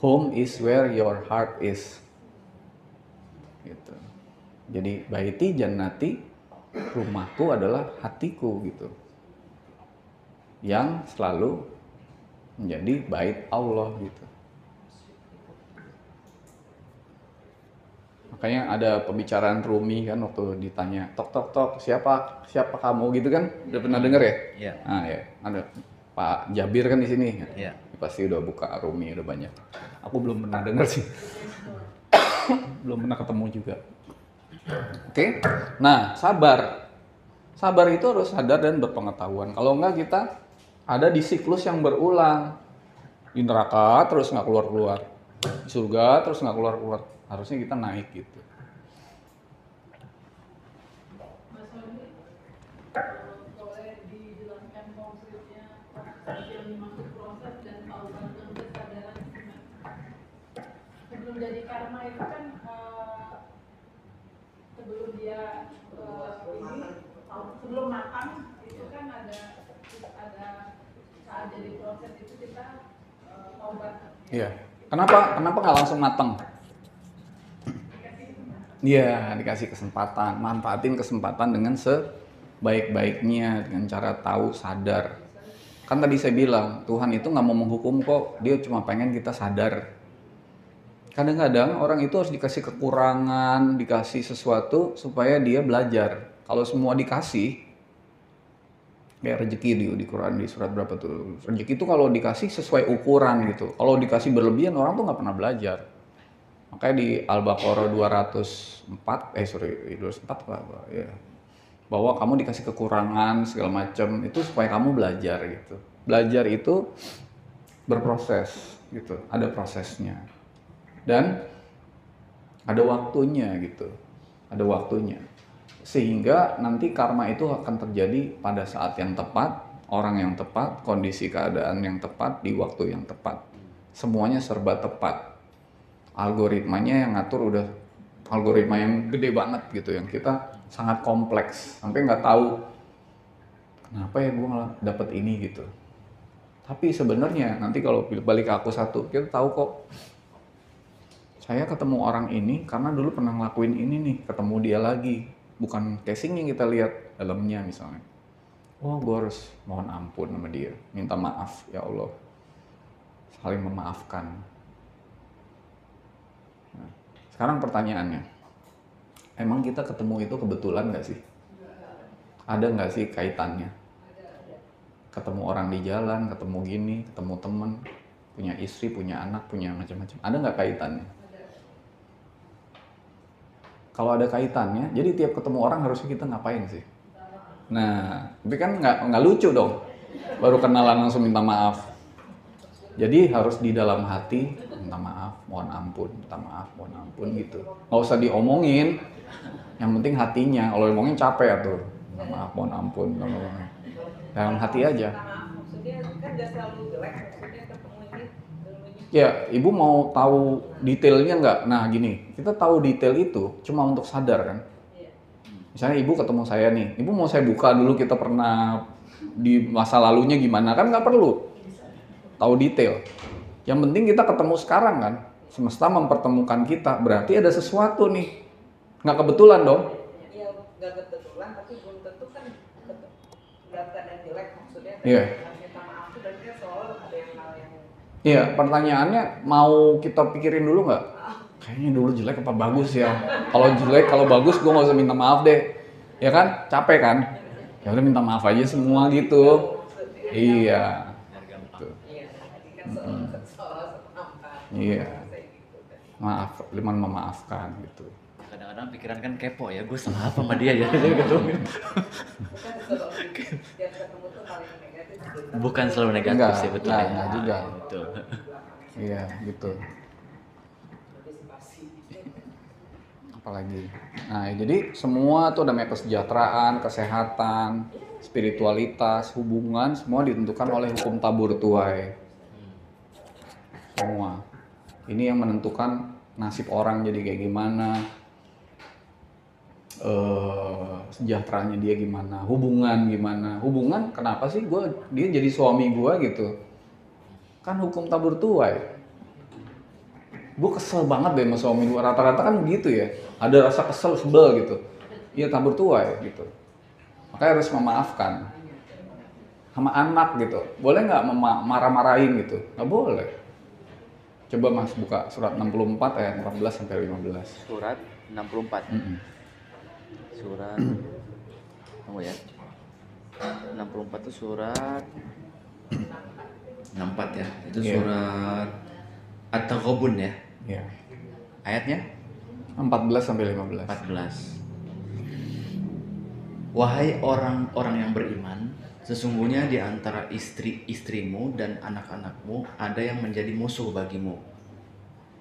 Home is where your heart is. Gitu. Jadi baiti jannati, rumahku adalah hatiku gitu. Yang selalu menjadi bait Allah gitu. Makanya ada pembicaraan Rumi kan waktu ditanya, tok siapa kamu gitu kan, udah pernah denger ya? Iya. Nah ya, ada Pak Jabir kan di sini. Iya. Pasti udah buka Rumi udah banyak. Aku belum pernah denger sih, belum pernah ketemu juga. Oke, nah sabar itu harus sadar dan berpengetahuan. Kalau enggak kita ada di siklus yang berulang, di neraka terus nggak keluar, di surga terus nggak keluar. Harusnya kita naik gitu. Boleh dijelaskan konkretnya yang masuk proses dan taubat dan kesadaran sebelum jadi karma itu kan sebelum dia ini sebelum matang itu kan ada saat jadi proses itu kita taubat. Iya. Kenapa nggak langsung matang? Iya, dikasih kesempatan, manfaatin kesempatan dengan sebaik-baiknya, dengan cara tahu, sadar. Kan tadi saya bilang, Tuhan itu nggak mau menghukum kok, dia cuma pengen kita sadar. Kadang-kadang orang itu harus dikasih kekurangan, dikasih sesuatu supaya dia belajar. Kalau semua dikasih, kayak rezeki di Quran di surat berapa tuh? Rezeki itu kalau dikasih sesuai ukuran gitu. Kalau dikasih berlebihan orang tuh nggak pernah belajar. Makanya di Al-Baqarah 204 apa ya. Bahwa kamu dikasih kekurangan segala macam itu supaya kamu belajar gitu. Belajar itu berproses gitu, ada prosesnya. Dan ada waktunya gitu. Ada waktunya. Sehingga nanti karma itu akan terjadi pada saat yang tepat, orang yang tepat, kondisi keadaan yang tepat, di waktu yang tepat. Semuanya serba tepat. Algoritmanya yang ngatur udah algoritma yang gede banget gitu, yang kita sangat kompleks sampai nggak tahu kenapa ya gue malah dapet ini gitu. Tapi sebenarnya nanti kalau balik ke aku satu, kita tahu kok. Saya ketemu orang ini karena dulu pernah ngelakuin ini nih, ketemu dia lagi. Bukan casing yang kita lihat dalamnya misalnya. Oh, gue harus mohon ampun sama dia, minta maaf, ya Allah. Saling memaafkan. Nah, sekarang pertanyaannya, emang kita ketemu itu kebetulan nggak sih? Ada nggak sih kaitannya? Ketemu orang di jalan, ketemu gini, ketemu temen, punya istri, punya anak, punya macam-macam. Ada nggak kaitannya? Kalau ada kaitannya, jadi tiap ketemu orang harusnya kita ngapain sih? Nah, tapi kan nggak lucu dong. Baru kenalan langsung minta maaf. Jadi harus di dalam hati minta maaf, mohon ampun, minta maaf, mohon ampun gitu. Nggak usah diomongin. Yang penting hatinya. Kalau ngomongin capek tuh. Minta maaf, mohon ampun, dalam hati aja. Maksudnya kan gak selalu jelek, maksudnya ketemu ini. Ya, ibu mau tahu detailnya nggak? Nah gini, kita tahu detail itu cuma untuk sadar kan. Misalnya ibu ketemu saya nih, ibu mau saya buka dulu kita pernah di masa lalunya gimana, kan nggak perlu tahu detail. Yang penting kita ketemu sekarang kan, semesta mempertemukan kita, berarti ada sesuatu nih. Nggak kebetulan dong. Iya, nggak kebetulan, tapi belum tentu kan dalam keadaan jelek maksudnya. Iya. Minta maaf itu dan kan selalu ada yang hal yang. Iya, pertanyaannya mau kita pikirin dulu nggak? Kayaknya dulu jelek apa bagus ya? Kalau jelek, kalau bagus gue nggak usah minta maaf deh. Ya kan? Capek kan? Ya udah minta maaf aja semua gitu. Iya. Gitu. Iya, tadi kan soal maafkan. Iya. Maaf, liman memaafkan gitu. Kadang-kadang pikiran kan kepo ya, gue salah apa sama dia ya gitu. Bukan selalu yang ketemu tuh paling negatif. Bukan selalu negatif Enggak, sih betul enggak, ya. enggak juga. Betul. Iya, gitu. Apalagi. Nah, jadi semua tuh namanya kesejahteraan, kesehatan, spiritualitas, hubungan, semua ditentukan oleh hukum tabur tuai. Semua. Ini yang menentukan nasib orang jadi kayak gimana, sejahteranya dia gimana, hubungan gimana. Hubungan kenapa sih dia jadi suami gue gitu? Kan hukum tabur tuai. Gue kesel banget deh sama suami gue, rata-rata kan begitu ya, ada rasa kesel, sebel gitu. Iya, tabur tuai gitu. Makanya harus memaafkan. Sama anak gitu, boleh nggak marah-marahin gitu? Nggak boleh. Coba Mas buka surat 64 ayat 14 sampai 15. Surat 64. Surat tunggu ya. 64 itu surat 64 ya. Itu Iya. surat At-Taghabun ya. Iya. Ayatnya 14 sampai 15. 14. Wahai orang-orang yang beriman, sesungguhnya di antara istri-istrimu dan anak-anakmu ada yang menjadi musuh bagimu.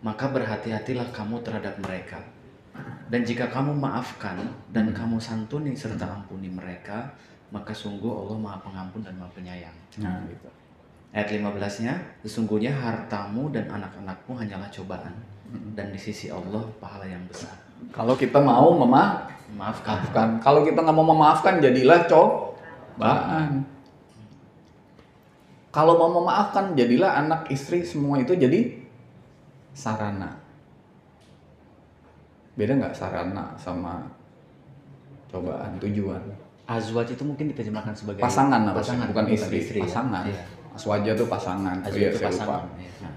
Maka berhati-hatilah kamu terhadap mereka. Dan jika kamu maafkan dan kamu santuni serta ampuni mereka, maka sungguh Allah Maha Pengampun dan Maha Penyayang. Nah, gitu. Ayat 15-nya, sesungguhnya hartamu dan anak-anakmu hanyalah cobaan, dan di sisi Allah pahala yang besar. Kalau kita mau Maafkan. memaafkan, kalau kita nggak mau memaafkan, jadilah cobaan. Kalau mau memaafkan, jadilah anak, istri, semua itu jadi sarana. Beda nggak sarana sama cobaan, tujuan? Azwaj itu mungkin diterjemahkan sebagai Pasangan, bukan istri. ya. Pasangan. Iya. Aswaja itu pasangan. Azwaj Iya, itu saya pasangan. lupa. Iya.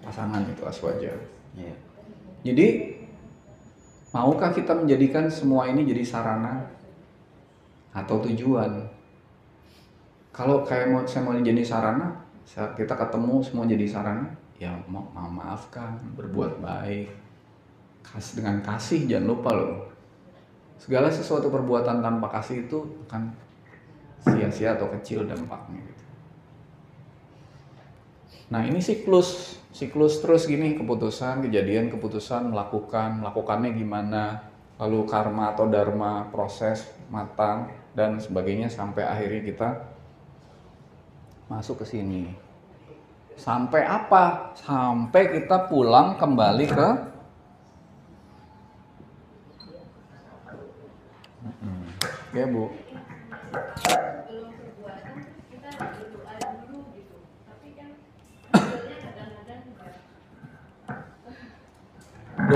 Pasangan itu aswaja. Iya. Jadi, maukah kita menjadikan semua ini jadi sarana atau tujuan? Kalau kayak saya mau jadi sarana, kita ketemu semua jadi sarana, ya maafkan, berbuat baik, dengan kasih, jangan lupa loh. Segala sesuatu perbuatan tanpa kasih itu akan sia-sia atau kecil dampaknya. Gitu. Nah ini siklus terus gini, keputusan, kejadian, keputusan, melakukannya gimana, lalu karma atau dharma, proses, matang, dan sebagainya sampai akhirnya kita masuk ke sini. Sampai apa? Sampai kita pulang kembali ke Oke Bu. Belum perbuatan kita berdoa dulu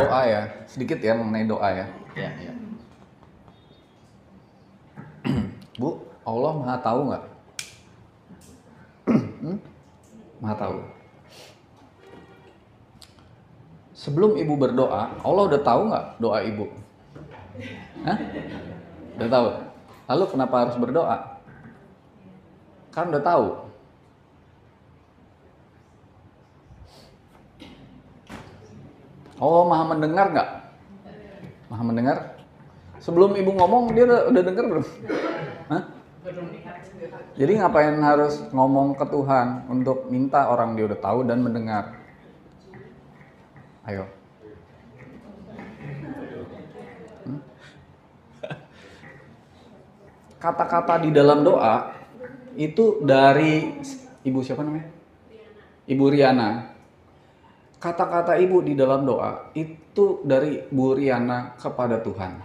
doa ya, sedikit ya mengenai doa ya. Ya, ya. Bu, Allah Maha tahu nggak? Maha tahu. Sebelum ibu berdoa, Allah udah tahu nggak doa ibu? Hah? Udah tahu. Lalu kenapa harus berdoa? Kan udah tahu. Allah Maha mendengar nggak? Maha mendengar? Sebelum ibu ngomong dia udah dengar belum? Hah? Jadi ngapain harus ngomong ke Tuhan untuk minta orang dia udah tahu dan mendengar? Ayo. Kata-kata di dalam doa itu dari ibu siapa namanya? Ibu Riana. Kata-kata ibu di dalam doa itu dari Bu Riana kepada Tuhan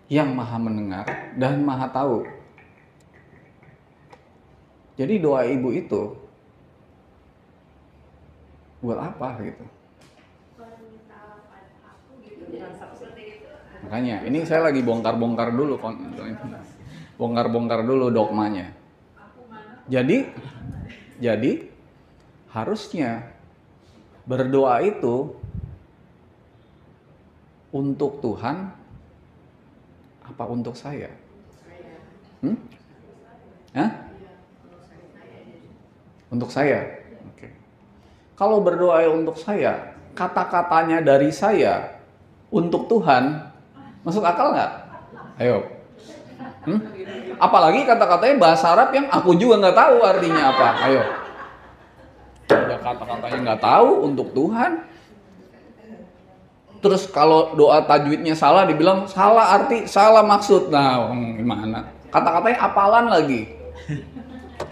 yang maha mendengar dan maha tahu. Jadi doa ibu itu buat apa gitu? Makanya ini saya lagi bongkar-bongkar dulu dogmanya. Jadi harusnya berdoa itu untuk Tuhan apa untuk saya? Hah? Untuk saya. Oke. Kalau berdoa untuk saya, kata-katanya dari saya untuk Tuhan, masuk akal nggak? Ayo. Apalagi kata-katanya bahasa Arab yang aku juga nggak tahu artinya apa. Ayo. Udah kata-katanya nggak tahu untuk Tuhan. Terus kalau doa tajwidnya salah, dibilang salah arti, salah maksud. Nah, gimana? Kata-katanya apalan lagi.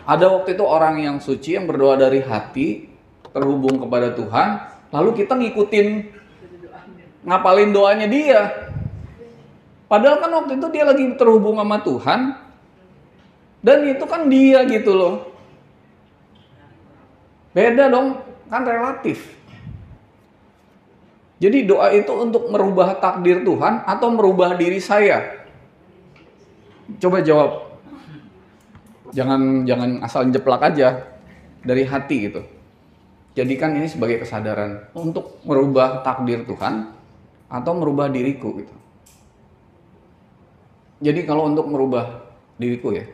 Ada waktu itu orang yang suci yang berdoa dari hati, terhubung kepada Tuhan, lalu kita ngikutin, ngapalin doanya dia. Padahal kan waktu itu dia lagi terhubung sama Tuhan, dan itu kan dia gitu loh. Beda dong, kan relatif. Jadi doa itu untuk merubah takdir Tuhan atau merubah diri saya? Coba jawab. Jangan asal jeplak aja dari hati gitu. Jadikan ini sebagai kesadaran untuk merubah takdir Tuhan atau merubah diriku gitu. Jadi kalau untuk merubah diriku ya,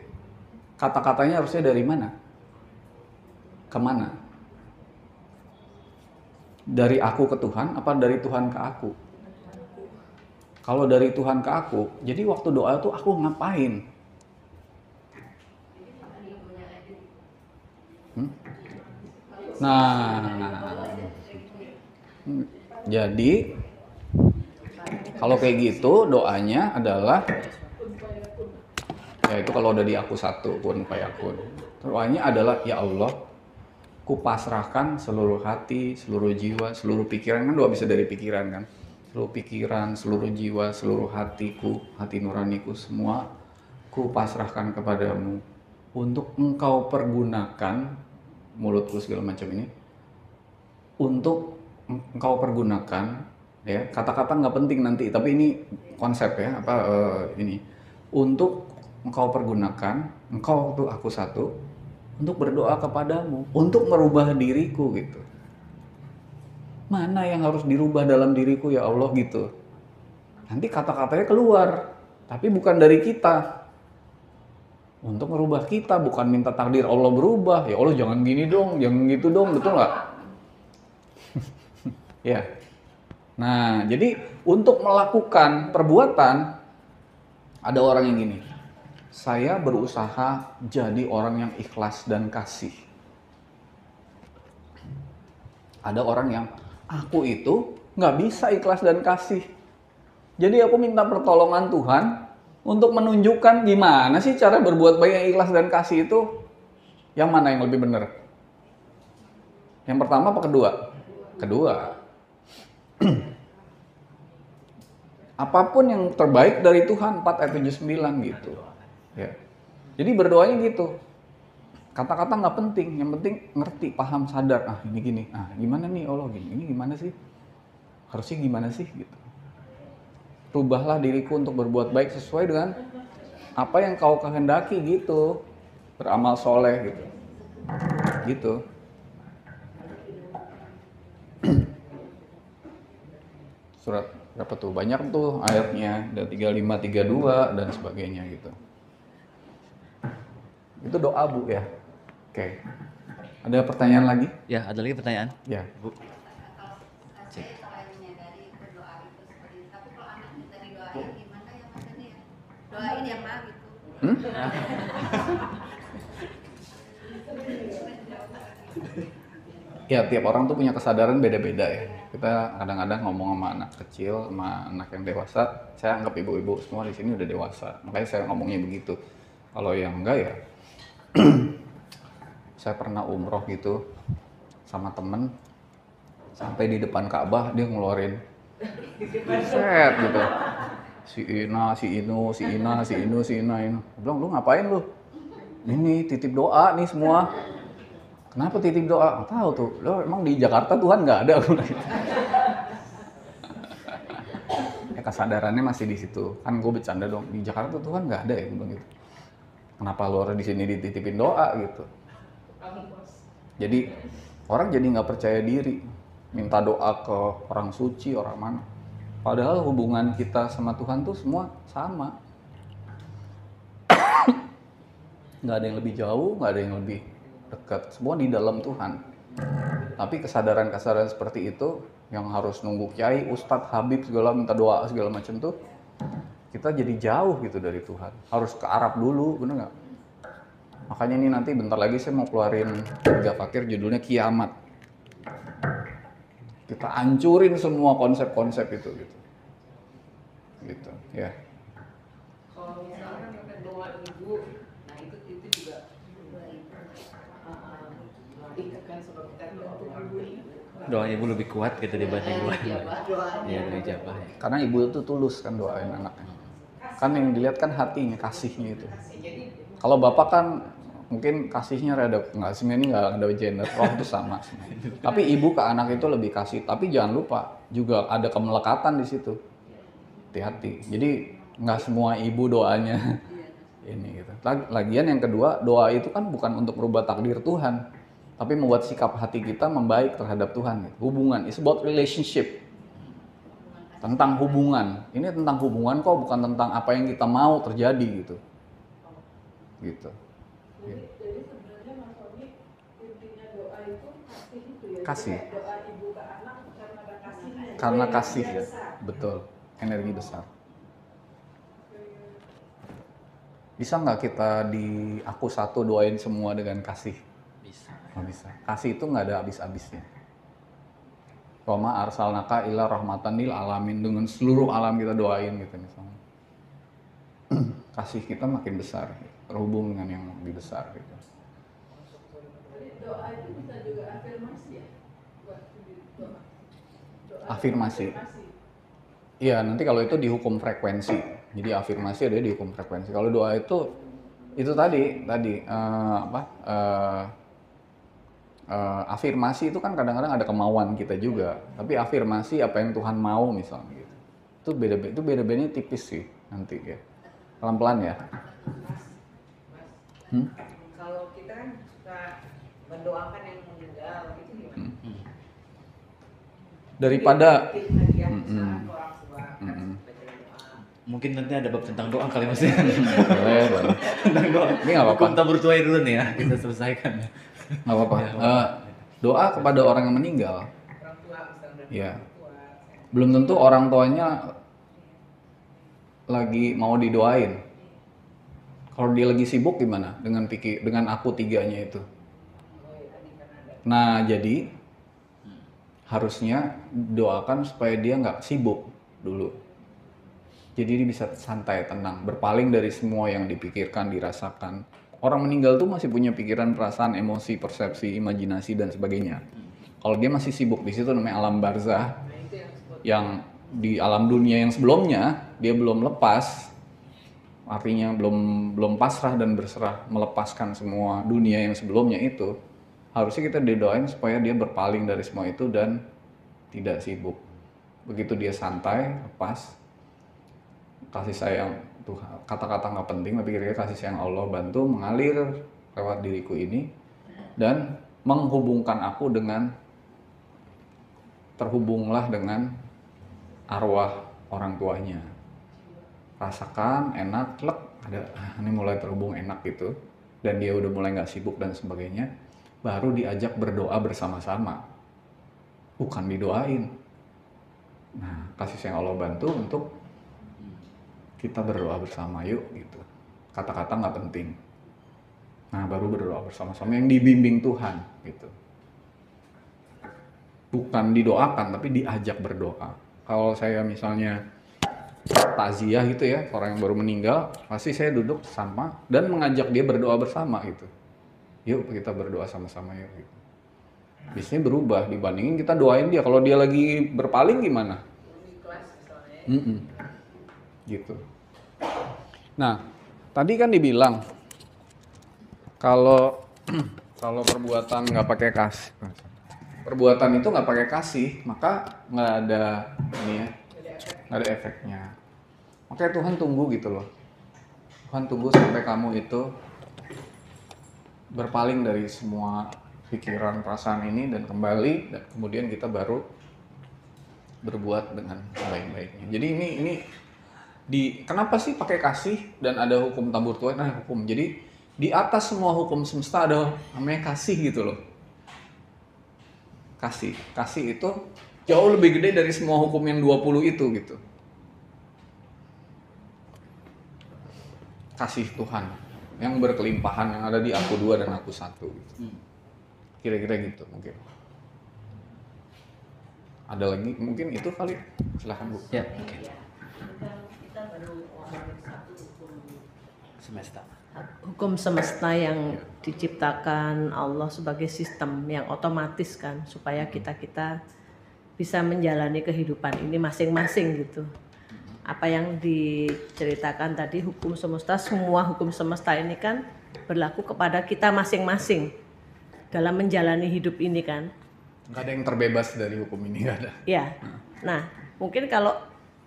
kata-katanya harusnya dari mana? Kemana? Dari aku ke Tuhan apa dari Tuhan ke aku? Kalau dari Tuhan ke aku, jadi waktu doa tuh aku ngapain? Nah, jadi kalau kayak gitu doanya adalah ya itu kalau udah di aku satu kun fayakun. Doanya adalah ya Allah, kupasrahkan seluruh hati, seluruh jiwa, seluruh pikiran, kan doa bisa dari pikiran kan. Seluruh pikiran, seluruh jiwa, seluruh hatiku, hati nuraniku semua kupasrahkan kepadamu untuk engkau pergunakan mulutku segala macam ini untuk engkau pergunakan ya, kata-kata nggak penting nanti tapi ini konsep ya ini untuk engkau pergunakan engkau tuh aku satu untuk berdoa kepadamu untuk merubah diriku gitu. Mana yang harus dirubah dalam diriku ya Allah gitu. Nanti kata-katanya keluar tapi bukan dari kita. Untuk merubah kita, bukan minta takdir Allah berubah. Ya Allah jangan gini dong, jangan gitu dong, betul nggak? Ya. Nah, jadi untuk melakukan perbuatan, ada orang yang gini. Saya berusaha jadi orang yang ikhlas dan kasih. Ada orang yang, aku itu nggak bisa ikhlas dan kasih. Jadi aku minta pertolongan Tuhan, untuk menunjukkan gimana sih cara berbuat baik yang ikhlas dan kasih itu. Yang mana yang lebih benar? Yang pertama apa kedua? Kedua. Apapun yang terbaik dari Tuhan 4 ayat 79 gitu. Ya. Jadi berdoanya gitu. Kata-kata nggak penting, yang penting ngerti, paham, sadar. Ah ini gini, ah gimana nih Allah gini, ini gimana sih? harusnya gimana sih gitu. Rubahlah diriku untuk berbuat baik sesuai dengan apa yang kau kehendaki gitu. Beramal soleh gitu. Gitu. Surat berapa tuh? Banyak tuh ayatnya, ada 35, 32 dan sebagainya gitu. Itu doa Bu ya. Oke. Ada pertanyaan lagi? Ya, ada lagi pertanyaan? Ya. Bu. Cek. Menyadari berdoa itu seperti itu. Tapi kalau anak minta didoain gimana ya maksudnya ya? Doain ya Ma gitu. Ya tiap orang tuh punya kesadaran beda-beda ya. Kita kadang-kadang ngomong sama anak kecil, sama anak yang dewasa. Saya anggap ibu-ibu semua di sini udah dewasa. Makanya saya ngomongnya begitu. Kalau yang enggak ya, saya pernah umroh gitu sama temen. Sampai di depan Ka'bah dia ngeluarin set gitu. Si Ina, si Inu, si Ina, si Inu, si Ina, Inu. Gua bilang, lu ngapain lu? Ini titip doa nih semua. Kenapa titip doa? Nggak tahu tuh. Lo emang di Jakarta Tuhan nggak ada? Ya kesadarannya masih di situ. Kan gue bercanda dong. Di Jakarta Tuhan nggak ada ya, gue bilang gitu. Kenapa lo di sini dititipin doa gitu? Jadi orang jadi nggak percaya diri, minta doa ke orang suci, orang mana. Padahal hubungan kita sama Tuhan tuh semua sama. Nggak ada yang lebih jauh, nggak ada yang lebih dekat, semua di dalam Tuhan. Tapi kesadaran-kesadaran seperti itu yang harus nunggu kiai, ustadz, habib segala minta doa segala macam tuh, kita jadi jauh gitu dari Tuhan. Harus ke Arab dulu, bener nggak? Makanya ini nanti bentar lagi saya mau keluarin 3 fakir judulnya Kiamat. Kita hancurin semua konsep-konsep itu gitu. Gitu, ya. Kalau misalnya pakai doa ibu, nah itu juga ikatkan sebab kita untuk ibu ini. Doa ibu lebih kuat gitu dibanding doa. Doanya. Iya, lebih jabah. Karena ibu itu tulus kan doain anaknya. Kan yang dilihat kan hatinya, kasihnya itu. Jadi Kalau bapak kan mungkin kasihnya rada nggak, sebenarnya nggak ada gender, roh itu sama. Tapi ibu ke anak itu lebih kasih. Tapi jangan lupa juga ada kemelekatan di situ. Hati-hati. Jadi nggak semua ibu doanya ini gitu. Lagian yang kedua, doa itu kan bukan untuk merubah takdir Tuhan, tapi membuat sikap hati kita membaik terhadap Tuhan. Gitu. Hubungan, it's about relationship. Tentang hubungan. Ini tentang hubungan kok, bukan tentang apa yang kita mau terjadi gitu. Gitu. Jadi sebenarnya Mas Sony, intinya doa itu kasih itu ya. Kasih. Jadi doa ibu ke anak karena ada kasihnya. Karena Jadi kasih, energi besar. betul, energi besar. Bisa nggak kita di aku satu doain semua dengan kasih? Bisa. Nggak bisa. Kasih itu nggak ada habis-habisnya. Roma arsalnaka ila rahmatan lil alamin, dengan seluruh alam kita doain gitu misalnya. Kasih kita makin besar, terhubung dengan yang lebih besar gitu. Jadi doa itu bisa juga afirmasi ya. Buat diri doa. Afirmasi. Iya, nanti kalau itu dihukum frekuensi. Jadi afirmasi ada dihukum frekuensi. Kalau doa itu tadi afirmasi itu kan kadang-kadang ada kemauan kita juga. Tapi afirmasi apa yang Tuhan mau misalnya gitu. Itu beda-bedanya tipis sih nanti ya. Pelan-pelan ya. kalau kita kan suka mendoakan yang meninggal gitu gimana? Daripada Bikin hadiah Mm-mm. misalnya ke orang tua kan Mm-mm. bacain doa. Mungkin nanti ada bab tentang doa kali Mas ya. boleh. Tentang doa. Ini nggak apa-apa. Hukum tabur tuai dulu nih ya, kita selesaikan ya. Nggak apa-apa. Doa kepada orang yang meninggal. Orang tua misalnya Iya. orang tua. Belum tentu orang tuanya lagi mau didoain. Kalau dia lagi sibuk gimana dengan aku tiganya itu? Oh iya tadi kan ada. Nah jadi harusnya doakan supaya dia nggak sibuk dulu. Jadi dia bisa santai, tenang, berpaling dari semua yang dipikirkan, dirasakan. Orang meninggal tuh masih punya pikiran, perasaan, emosi, persepsi, imajinasi dan sebagainya. Kalau dia masih sibuk di situ namanya alam barzah, Nah itu yang disebut yang di alam dunia yang sebelumnya dia belum lepas, artinya belum pasrah dan berserah melepaskan semua dunia yang sebelumnya itu. Harusnya kita didoain supaya dia berpaling dari semua itu dan tidak sibuk. begitu dia santai, lepas, kasih sayang Tuhan, kata-kata nggak penting, tapi kira-kira kasih sayang Allah bantu mengalir lewat diriku ini dan menghubungkan aku dengan, terhubunglah dengan arwah orang tuanya. Rasakan enak, lek, ada ini mulai terhubung enak gitu, dan dia udah mulai nggak sibuk dan sebagainya, baru diajak berdoa bersama-sama, bukan didoain. Nah, kasih sayang Allah bantu untuk kita berdoa bersama yuk gitu. Kata-kata nggak penting. Nah, baru berdoa bersama-sama yang dibimbing Tuhan gitu. Bukan didoakan tapi diajak berdoa. Kalau saya misalnya takziah gitu ya, orang yang baru meninggal, pasti saya duduk sama dan mengajak dia berdoa bersama gitu. Yuk kita berdoa sama-sama yuk gitu. Biasanya berubah dibandingin kita doain dia. Kalau dia lagi berpaling gimana? Ikhlas misalnya. Gitu. Nah, tadi kan dibilang kalau perbuatan nggak pakai kasih, perbuatan itu nggak pakai kasih, maka nggak ada ini ya, nggak ada efeknya. Makanya Tuhan tunggu gitu loh. Tuhan tunggu sampai kamu itu berpaling dari semua pikiran, perasaan ini dan kembali, dan kemudian kita baru berbuat dengan baik-baiknya. Jadi ini kenapa sih pakai kasih dan ada hukum tabur tuai? Nah, hukum. Jadi di atas semua hukum semesta ada namanya kasih gitu loh. Kasih itu jauh lebih gede dari semua hukum yang 20 itu gitu. Kasih Tuhan yang berkelimpahan yang ada di aku 2 dan aku 1 gitu. Kira-kira gitu mungkin. Ada lagi mungkin itu kali. Silahkan Bu. Ya, oke. Kita baru ngomongin satu hukum Semesta. hukum semesta yang diciptakan Allah sebagai sistem yang otomatis kan, supaya kita bisa menjalani kehidupan ini masing-masing gitu. Apa yang diceritakan tadi hukum semesta, semua hukum semesta ini kan berlaku kepada kita masing-masing dalam menjalani hidup ini kan. Nggak ada yang terbebas dari hukum ini, nggak ada. Ya, nah mungkin kalau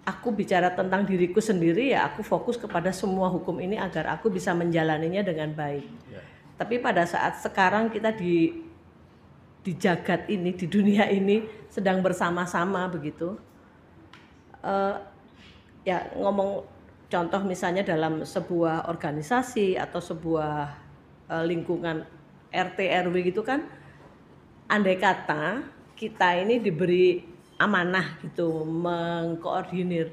aku bicara tentang diriku sendiri ya aku fokus kepada semua hukum ini agar aku bisa menjalaninya dengan baik. Ya. Tapi pada saat sekarang kita di jagat ini, di dunia ini sedang bersama-sama begitu. Ya ngomong contoh misalnya dalam sebuah organisasi atau sebuah lingkungan RT RW gitu kan, andai kata kita ini diberi amanah gitu mengkoordinir,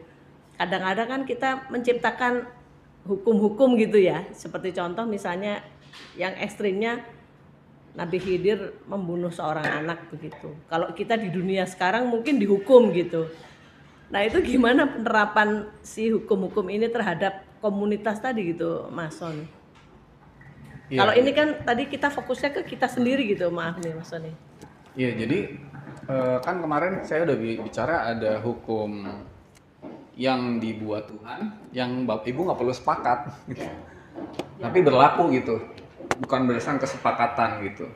kadang-kadang kan kita menciptakan hukum-hukum gitu ya, seperti contoh misalnya yang ekstrimnya Nabi Khidir membunuh seorang anak begitu. Kalau kita di dunia sekarang mungkin dihukum gitu. Nah itu gimana penerapan si hukum-hukum ini terhadap komunitas tadi gitu Mas Sony? Iya, Kalau ini kan tadi kita fokusnya ke kita sendiri gitu, maaf nih Mas Sony. Iya, jadi kan kemarin saya udah bicara ada hukum yang dibuat Tuhan, yang Bapak Ibu nggak perlu sepakat, gitu. Tapi berlaku gitu, bukan berdasarkan kesepakatan gitu.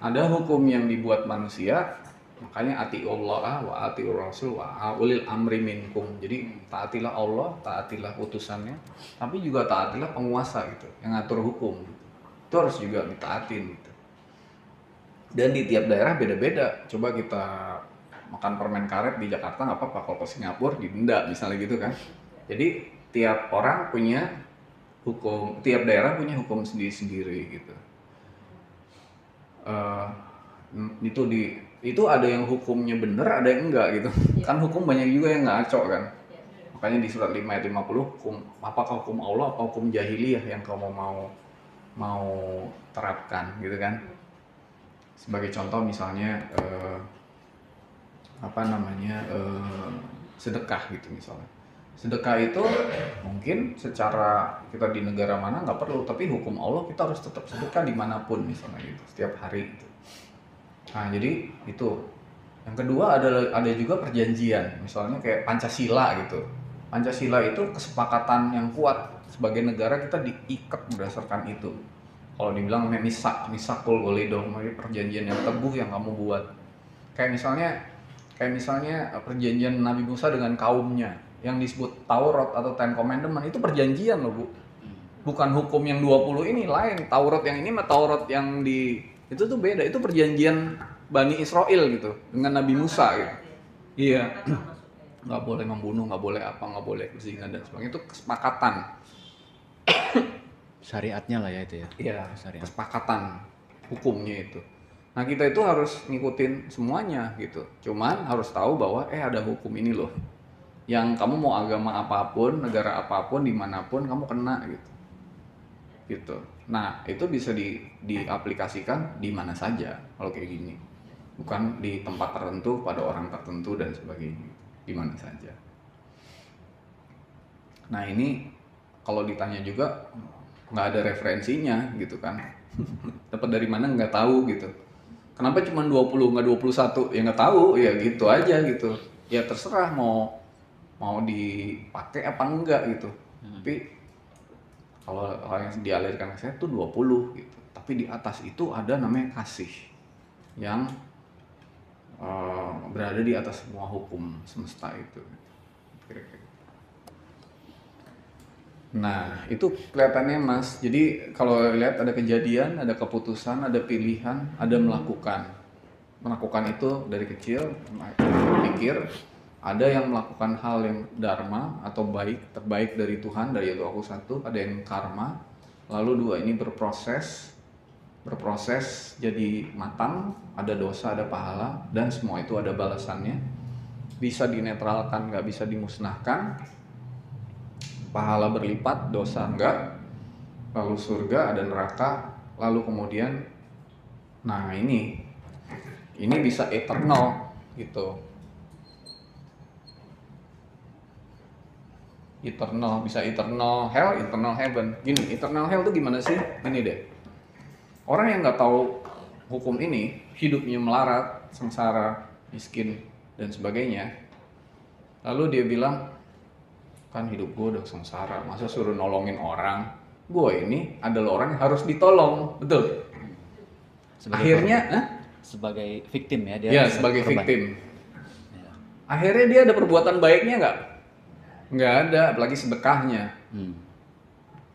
Ada hukum yang dibuat manusia, makanya atiullah wa atiur rasul wa ulil amri minkum. Jadi taatilah Allah, taatilah utusannya, tapi juga taatilah penguasa gitu, yang ngatur hukum. Itu harus juga ditaatin gitu. Dan di tiap daerah beda-beda. Coba kita makan permen karet di Jakarta nggak apa-apa, kalau ke Singapura didenda misalnya gitu kan. Jadi tiap orang punya hukum, tiap daerah punya hukum sendiri-sendiri gitu. Itu ada yang hukumnya bener, ada yang enggak gitu. Kan hukum banyak juga yang ngaco kan. Makanya di surat 5 ayat 50 hukum, apakah hukum Allah atau hukum jahiliyah yang kamu mau terapkan gitu kan. Sebagai contoh misalnya sedekah gitu misalnya. Sedekah itu mungkin secara kita di negara mana nggak perlu, tapi hukum Allah kita harus tetap sedekah dimanapun misalnya gitu, setiap hari gitu. Nah jadi itu. Yang kedua ada juga perjanjian, misalnya kayak Pancasila gitu. Pancasila itu kesepakatan yang kuat, sebagai negara kita diikat berdasarkan itu. Kalau dibilang misakul walido, perjanjian yang teguh yang kamu buat. Kayak misalnya Kayak misalnya perjanjian Nabi Musa dengan kaumnya yang disebut Taurat atau Ten Commandment, itu perjanjian loh Bu. Bukan hukum yang 20 ini, lain. Taurat yang ini sama Taurat yang di itu tuh beda. Itu perjanjian Bani Israel gitu dengan Nabi Musa gitu. Iya. Nggak boleh membunuh, nggak boleh apa, nggak boleh berzina dan sebagainya. Itu kesepakatan. Syariatnya lah ya itu ya. Iya, Syariat. kesepakatan hukumnya itu. Nah, kita itu harus ngikutin semuanya gitu. Cuman harus tahu bahwa ada hukum ini loh. Yang kamu mau agama apapun, negara apapun, dimanapun kamu kena gitu. Gitu. Nah, itu bisa diaplikasikan di mana saja kalau kayak gini. Bukan di tempat tertentu pada orang tertentu dan sebagainya. Di mana saja. Nah, ini kalau ditanya juga nggak ada referensinya gitu kan. Dapat dari mana nggak tahu gitu. Kenapa cuma 20 nggak 21? Ya nggak tahu, ya gitu aja gitu. Ya terserah mau dipakai apa enggak gitu. Tapi kalau yang dialirkan ke saya tuh 20 gitu. Tapi di atas itu ada namanya kasih yang berada di atas semua hukum semesta itu. Kira-kira. Nah, itu kelihatannya Mas. Jadi kalau lihat ada kejadian, ada keputusan, ada pilihan, ada melakukan. Melakukan itu dari kecil, pikir. Ada yang melakukan hal yang dharma atau baik, terbaik dari Tuhan, dari itu aku satu. Ada yang karma. Lalu dua, ini berproses jadi matang. Ada dosa, ada pahala, dan semua itu ada balasannya. Bisa dinetralkan, nggak bisa dimusnahkan. Pahala berlipat, dosa enggak, lalu surga, ada neraka, lalu kemudian, nah ini bisa eternal gitu, eternal, bisa eternal hell, eternal heaven. Gini, eternal hell tuh gimana sih? Ini deh, orang yang nggak tahu hukum ini, hidupnya melarat, sengsara, miskin dan sebagainya, lalu dia bilang, kan hidup gue udah sengsara, masa suruh nolongin orang? Gue ini adalah orang yang harus ditolong, betul? Akhirnya, sebagai victim ya dia. Ya, sebagai korban. victim. Ya. Akhirnya dia ada perbuatan baiknya nggak? Nggak ada, apalagi sedekahnya.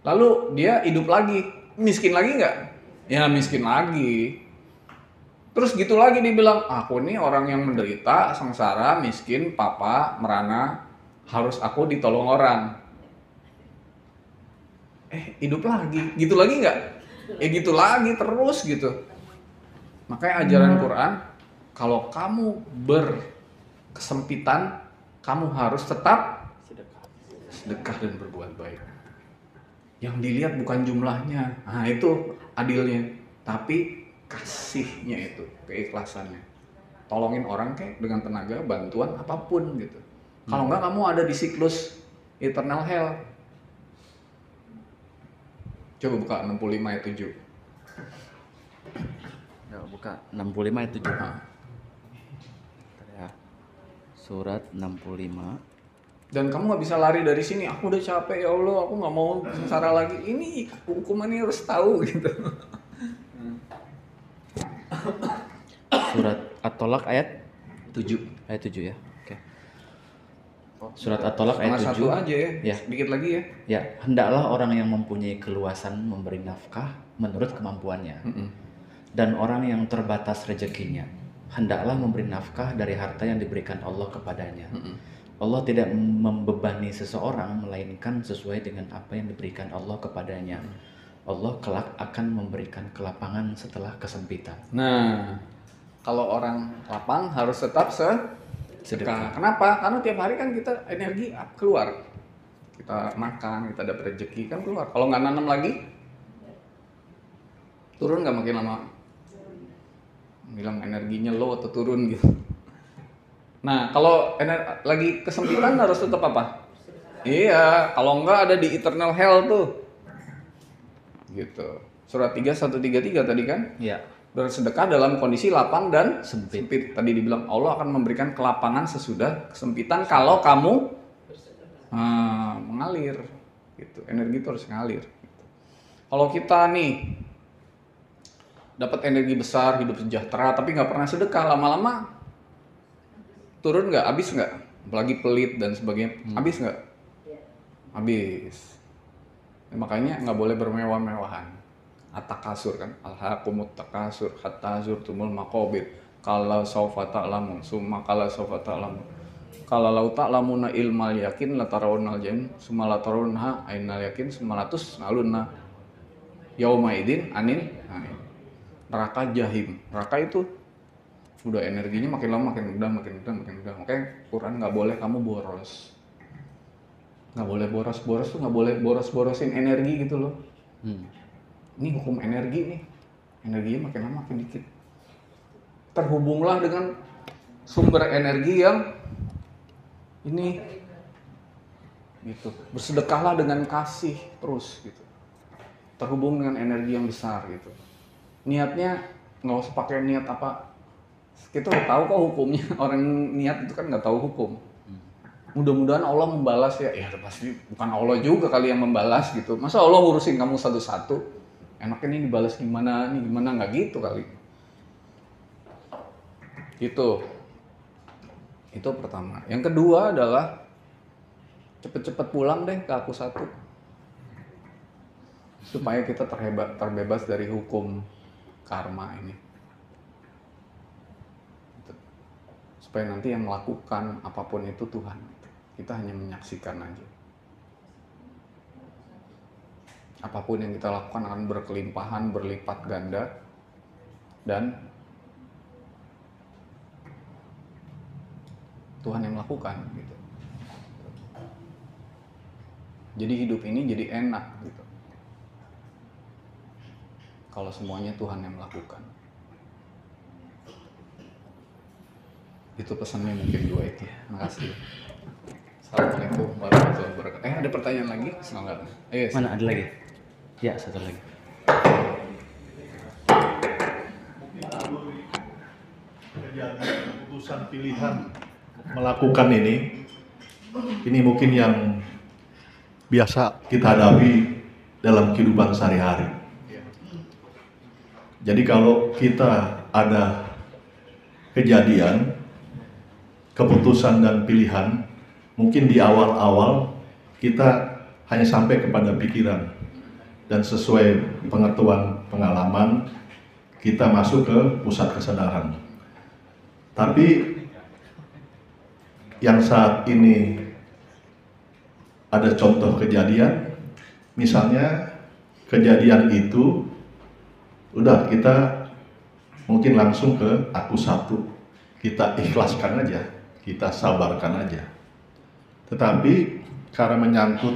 Lalu dia hidup lagi, miskin lagi nggak? Ya miskin lagi. Terus gitu lagi dibilang, aku ini orang yang menderita, sengsara, miskin, papa, merana, harus aku ditolong orang. Hidup lagi, gitu lagi nggak? Gitu lagi terus gitu. Makanya ajaran Quran, kalau kamu berkesempitan, kamu harus tetap sedekah dan berbuat baik. Yang dilihat bukan jumlahnya, nah itu adilnya, tapi kasihnya itu, keikhlasannya. Tolongin orang kayak dengan tenaga, bantuan apapun gitu. Kalau enggak kamu ada di siklus eternal hell. Coba buka 65 ayat 7. Ya, buka 65 ayat 7. Ya. Surat 65. Dan kamu nggak bisa lari dari sini. Aku udah capek ya Allah, aku nggak mau sengsara lagi. Ini hukumannya harus tahu gitu. Surat At-Tolak ayat 7. Ayat 7 ya. Oke. Surat At-Tolak ayat 7. Satu aja ya. Ya. Sedikit lagi ya. Ya, hendaklah orang yang mempunyai keluasan memberi nafkah menurut kemampuannya. Dan orang yang terbatas rezekinya, hendaklah memberi nafkah dari harta yang diberikan Allah kepadanya. Allah tidak membebani seseorang melainkan sesuai dengan apa yang diberikan Allah kepadanya. Allah kelak akan memberikan kelapangan setelah kesempitan. Nah, kalau orang lapang harus tetap sedekah. Kenapa? Karena tiap hari kan kita energi keluar. Kita makan, kita dapat rezeki kan keluar. Kalau nggak nanam lagi, turun nggak makin lama? Bilang energinya low atau turun gitu. Nah, kalau lagi kesempitan harus tetap apa? Iya, kalau enggak ada di eternal hell tuh. Gitu. Surat 3:133 tadi kan? Ya. Bersedekah dalam kondisi lapang dan Sempit. Tadi dibilang Allah akan memberikan kelapangan sesudah kesempitan kalau kamu mengalir. Gitu. Energi itu harus ngalir. Gitu. Kalau kita nih dapat energi besar, hidup sejahtera, tapi nggak pernah sedekah, lama-lama turun nggak? Habis nggak? Apalagi pelit dan sebagainya, habis nggak? Habis. Makanya nggak boleh bermewah-mewahan. At-takasur kan, alhaqumut takasur hatta zurtumul maqabir. Kalau saufa ta'lamun, summa kala saufa ta'lamun. Kalau lau ta'lamuna ilmal yakin la tarawunnal jahim, summa la tarawunha ainal yakin, summa latus nalunna yauma idin anin. Nah, neraka jahim. Neraka itu udah energinya makin lama makin udah. Makanya Quran nggak boleh kamu boros. Nggak boleh boros tuh, nggak boleh boros-borosin energi gitu loh. Ini hukum energi nih, energinya makin lama makin dikit. Terhubunglah dengan sumber energi yang ini gitu. Bersedekahlah dengan kasih terus gitu. Terhubung dengan energi yang besar gitu. Niatnya nggak usah pakai niat apa. Kita udah tahu kok hukumnya. Orang niat itu kan nggak tahu hukum. Mudah-mudahan Allah membalas ya. Ya pasti bukan Allah juga kali yang membalas gitu. Masa Allah ngurusin kamu satu-satu? Enaknya ini dibalas gimana, nggak gitu kali. Gitu. Itu pertama. Yang kedua adalah cepet-cepet pulang deh ke aku satu. Supaya kita terbebas dari hukum karma ini. Gitu. Supaya nanti yang melakukan apapun itu Tuhan. Kita hanya menyaksikan aja. Apapun yang kita lakukan akan berkelimpahan, berlipat ganda, dan Tuhan yang melakukan gitu. Jadi hidup ini jadi enak gitu. Kalau semuanya Tuhan yang melakukan. Itu pesannya mungkin dua itu. Makasih. Assalamualaikum warahmatullahi wabarakatuh. Ada pertanyaan lagi? Enggak. Mana ada lagi? Ya, satu lagi. Kejadian keputusan pilihan melakukan ini mungkin yang biasa kita hadapi dalam kehidupan sehari-hari. Jadi kalau kita ada kejadian, keputusan dan pilihan, mungkin di awal-awal kita hanya sampai kepada pikiran dan sesuai pengetahuan pengalaman kita masuk ke pusat kesadaran. Tapi yang saat ini ada contoh kejadian, misalnya kejadian itu udah kita mungkin langsung ke aku satu, kita ikhlaskan aja, kita sabarkan aja. Tetapi karena menyangkut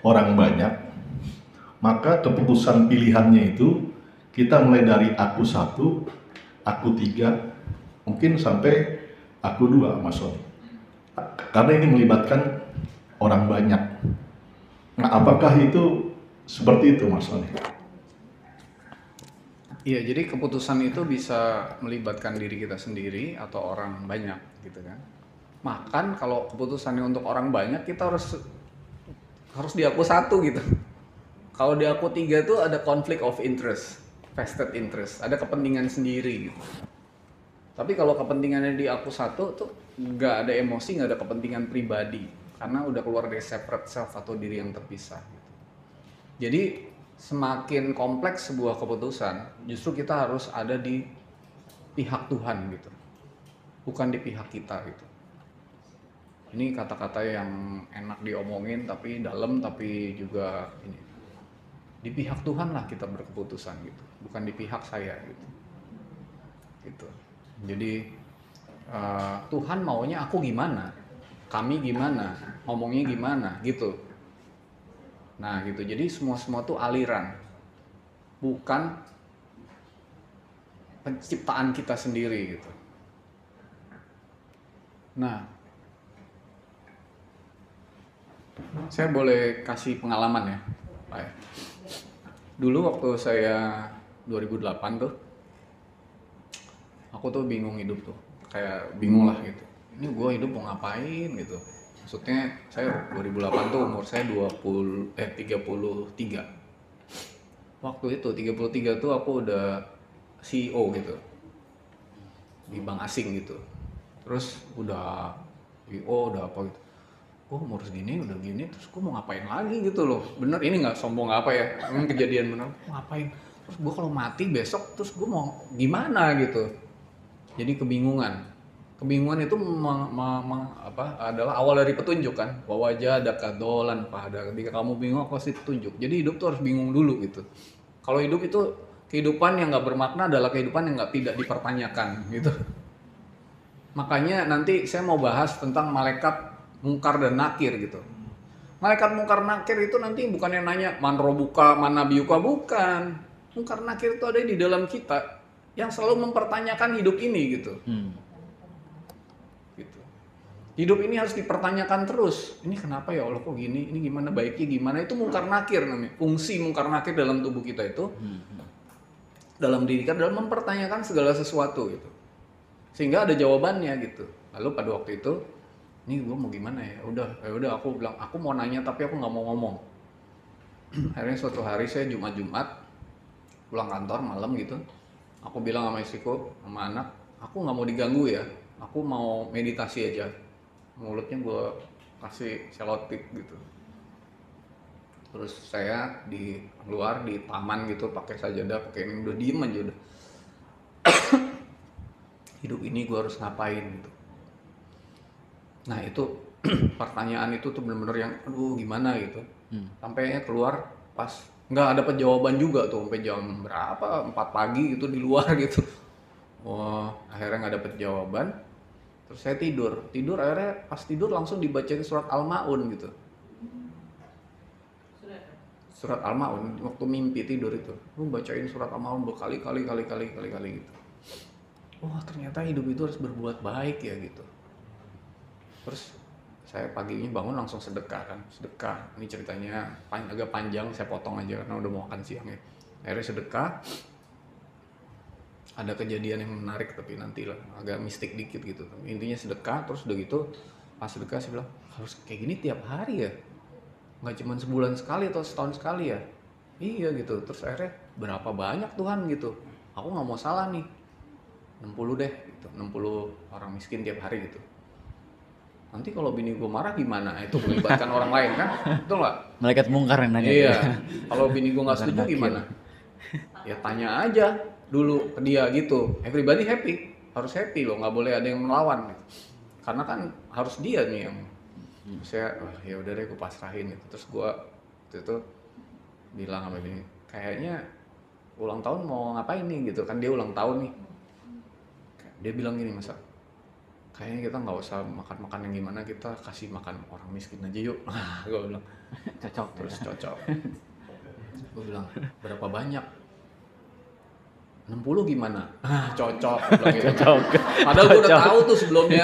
orang banyak, maka keputusan pilihannya itu kita mulai dari aku satu, aku tiga, mungkin sampai aku dua, Mas Sony. Karena ini melibatkan orang banyak. Nah, apakah itu seperti itu, Mas Sony? Iya, jadi keputusan itu bisa melibatkan diri kita sendiri atau orang banyak gitu kan. Makan kalau keputusannya untuk orang banyak kita harus di aku satu gitu. Kalau di aku tiga tuh ada conflict of interest, vested interest, ada kepentingan sendiri gitu. Tapi kalau kepentingannya di aku satu tuh nggak ada emosi, nggak ada kepentingan pribadi, karena udah keluar dari separate self atau diri yang terpisah. Gitu. Jadi semakin kompleks sebuah keputusan, justru kita harus ada di pihak Tuhan gitu, bukan di pihak kita gitu. Ini kata-kata yang enak diomongin tapi dalam, tapi juga ini. Di pihak Tuhan lah kita berkeputusan gitu, bukan di pihak saya gitu. Gitu. Jadi Tuhan maunya aku gimana, kami gimana, ngomongnya gimana gitu. Nah gitu, jadi semua tuh aliran, bukan penciptaan kita sendiri gitu. Nah, saya boleh kasih pengalaman ya, Pak ya. Dulu waktu saya 2008 tuh, aku tuh bingung hidup tuh, kayak bingung lah gitu. Ini gue hidup mau ngapain gitu. Maksudnya saya 2008 tuh umur saya 33. Waktu itu 33 tuh aku udah CEO gitu di bank asing gitu. Terus udah udah apa gitu, gue umur segini udah gini, terus gue mau ngapain lagi gitu loh. Bener, ini nggak sombong apa ya, ini kejadian bener. Mau ngapain, terus gue kalau mati besok, terus gue mau gimana gitu. Jadi kebingungan itu adalah awal dari petunjuk kan. Wa wajadaka dolan fahada, ketika kamu bingung aku kasih petunjuk. Jadi hidup tuh harus bingung dulu gitu. Kalau hidup itu kehidupan yang nggak bermakna adalah kehidupan yang tidak dipertanyakan gitu. Makanya nanti saya mau bahas tentang malaikat mungkar dan nakir gitu. Malaikat mungkar nakir itu nanti bukannya nanya man robuka, man nabiyuka, bukan. Mungkar nakir itu ada di dalam kita yang selalu mempertanyakan hidup ini gitu. Gitu. Hidup ini harus dipertanyakan terus. Ini kenapa ya Allah kok gini? Ini gimana baiknya gimana? Itu mungkar nakir namanya. Fungsi mungkar nakir dalam tubuh kita itu dalam diri kita dalam mempertanyakan segala sesuatu gitu. Sehingga ada jawabannya gitu. Lalu pada waktu itu, ini gue mau gimana ya? Udah aku bilang aku mau nanya tapi aku nggak mau ngomong. Akhirnya suatu hari saya Jumat pulang kantor malam gitu. Aku bilang sama istriku, sama anak, aku nggak mau diganggu ya. Aku mau meditasi aja. Mulutnya gue kasih selotip gitu. Terus saya di luar di taman gitu pakai sajadah, pakai ini udah diem aja udah. Hidup ini gue harus ngapain gitu. Nah itu pertanyaan itu tuh bener-bener yang aduh gimana gitu. Sampainya keluar pas nggak dapet jawaban juga tuh sampai jam berapa 4 pagi gitu di luar gitu. Wah akhirnya nggak dapet jawaban. Terus saya tidur akhirnya pas tidur langsung dibacain surat Al-Maun gitu. Surat Al-Maun waktu mimpi tidur itu. Gue bacain surat Al-Maun berkali-kali gitu. Wah ternyata hidup itu harus berbuat baik ya gitu. Terus saya paginya bangun langsung sedekah kan. Sedekah, ini ceritanya agak panjang, saya potong aja karena udah mau makan siang ya. Akhirnya sedekah. Ada kejadian yang menarik tapi nanti lah, agak mistik dikit gitu. Intinya sedekah, terus udah gitu pas sedekah saya bilang harus kayak gini tiap hari ya. Nggak cuma sebulan sekali atau setahun sekali ya. Iya gitu. Terus akhirnya berapa banyak Tuhan gitu. Aku nggak mau salah nih. 60 deh gitu, 60 orang miskin tiap hari gitu. Nanti kalau bini gue marah gimana? Itu melibatkan orang lain kan? Betul nggak? Malaikat mungkar yang nanya. Iya. Kalau bini gue nggak setuju gimana? Ya tanya aja dulu ke dia gitu. Everybody happy, harus happy loh, nggak boleh ada yang melawan. Gitu. Karena kan harus dia nih yang saya, ya udah deh gue pasrahin gitu. Terus gue waktu itu bilang sama bini, kayaknya ulang tahun mau ngapain nih gitu kan, dia ulang tahun nih. Dia bilang gini, masa kayaknya kita nggak usah makan yang gimana, kita kasih makan orang miskin aja yuk. Gue bilang cocok, terus cocok. Gue bilang berapa banyak? 60 gimana? Cocok. Gitu. Cocok. Padahal gue udah tahu tuh sebelumnya.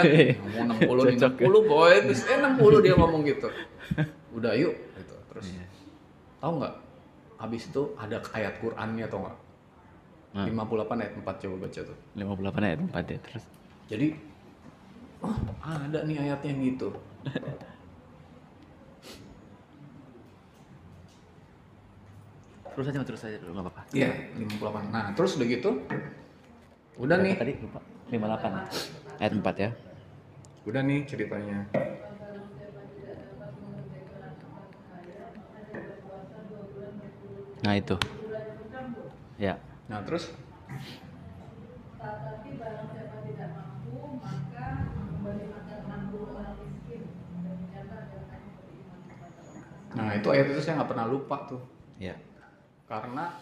Mau 60 nih, 60 boy. Terus 60 dia ngomong gitu. Udah yuk. Gitu. Terus tahu nggak? Habis itu ada ayat Qur'annya atau nggak? 58 ayat 4 coba baca tuh. 58 ayat 4 ya terus. Jadi ada nih ayatnya gitu. Terus aja dulu, nggak apa-apa. Iya, 58. Nah, terus udah gitu. Udah nih. Tadi lupa. 58 ayat 4 ya. Udah nih ceritanya. Nah itu. Ya. Nah, terus Tetapi barang siapa tidak mampu, maka memberi makan 60 orang miskin. Demikianlah adalah kamu beriman kepada Allah. nah itu ayat itu saya nggak pernah lupa tuh. Ya. Karena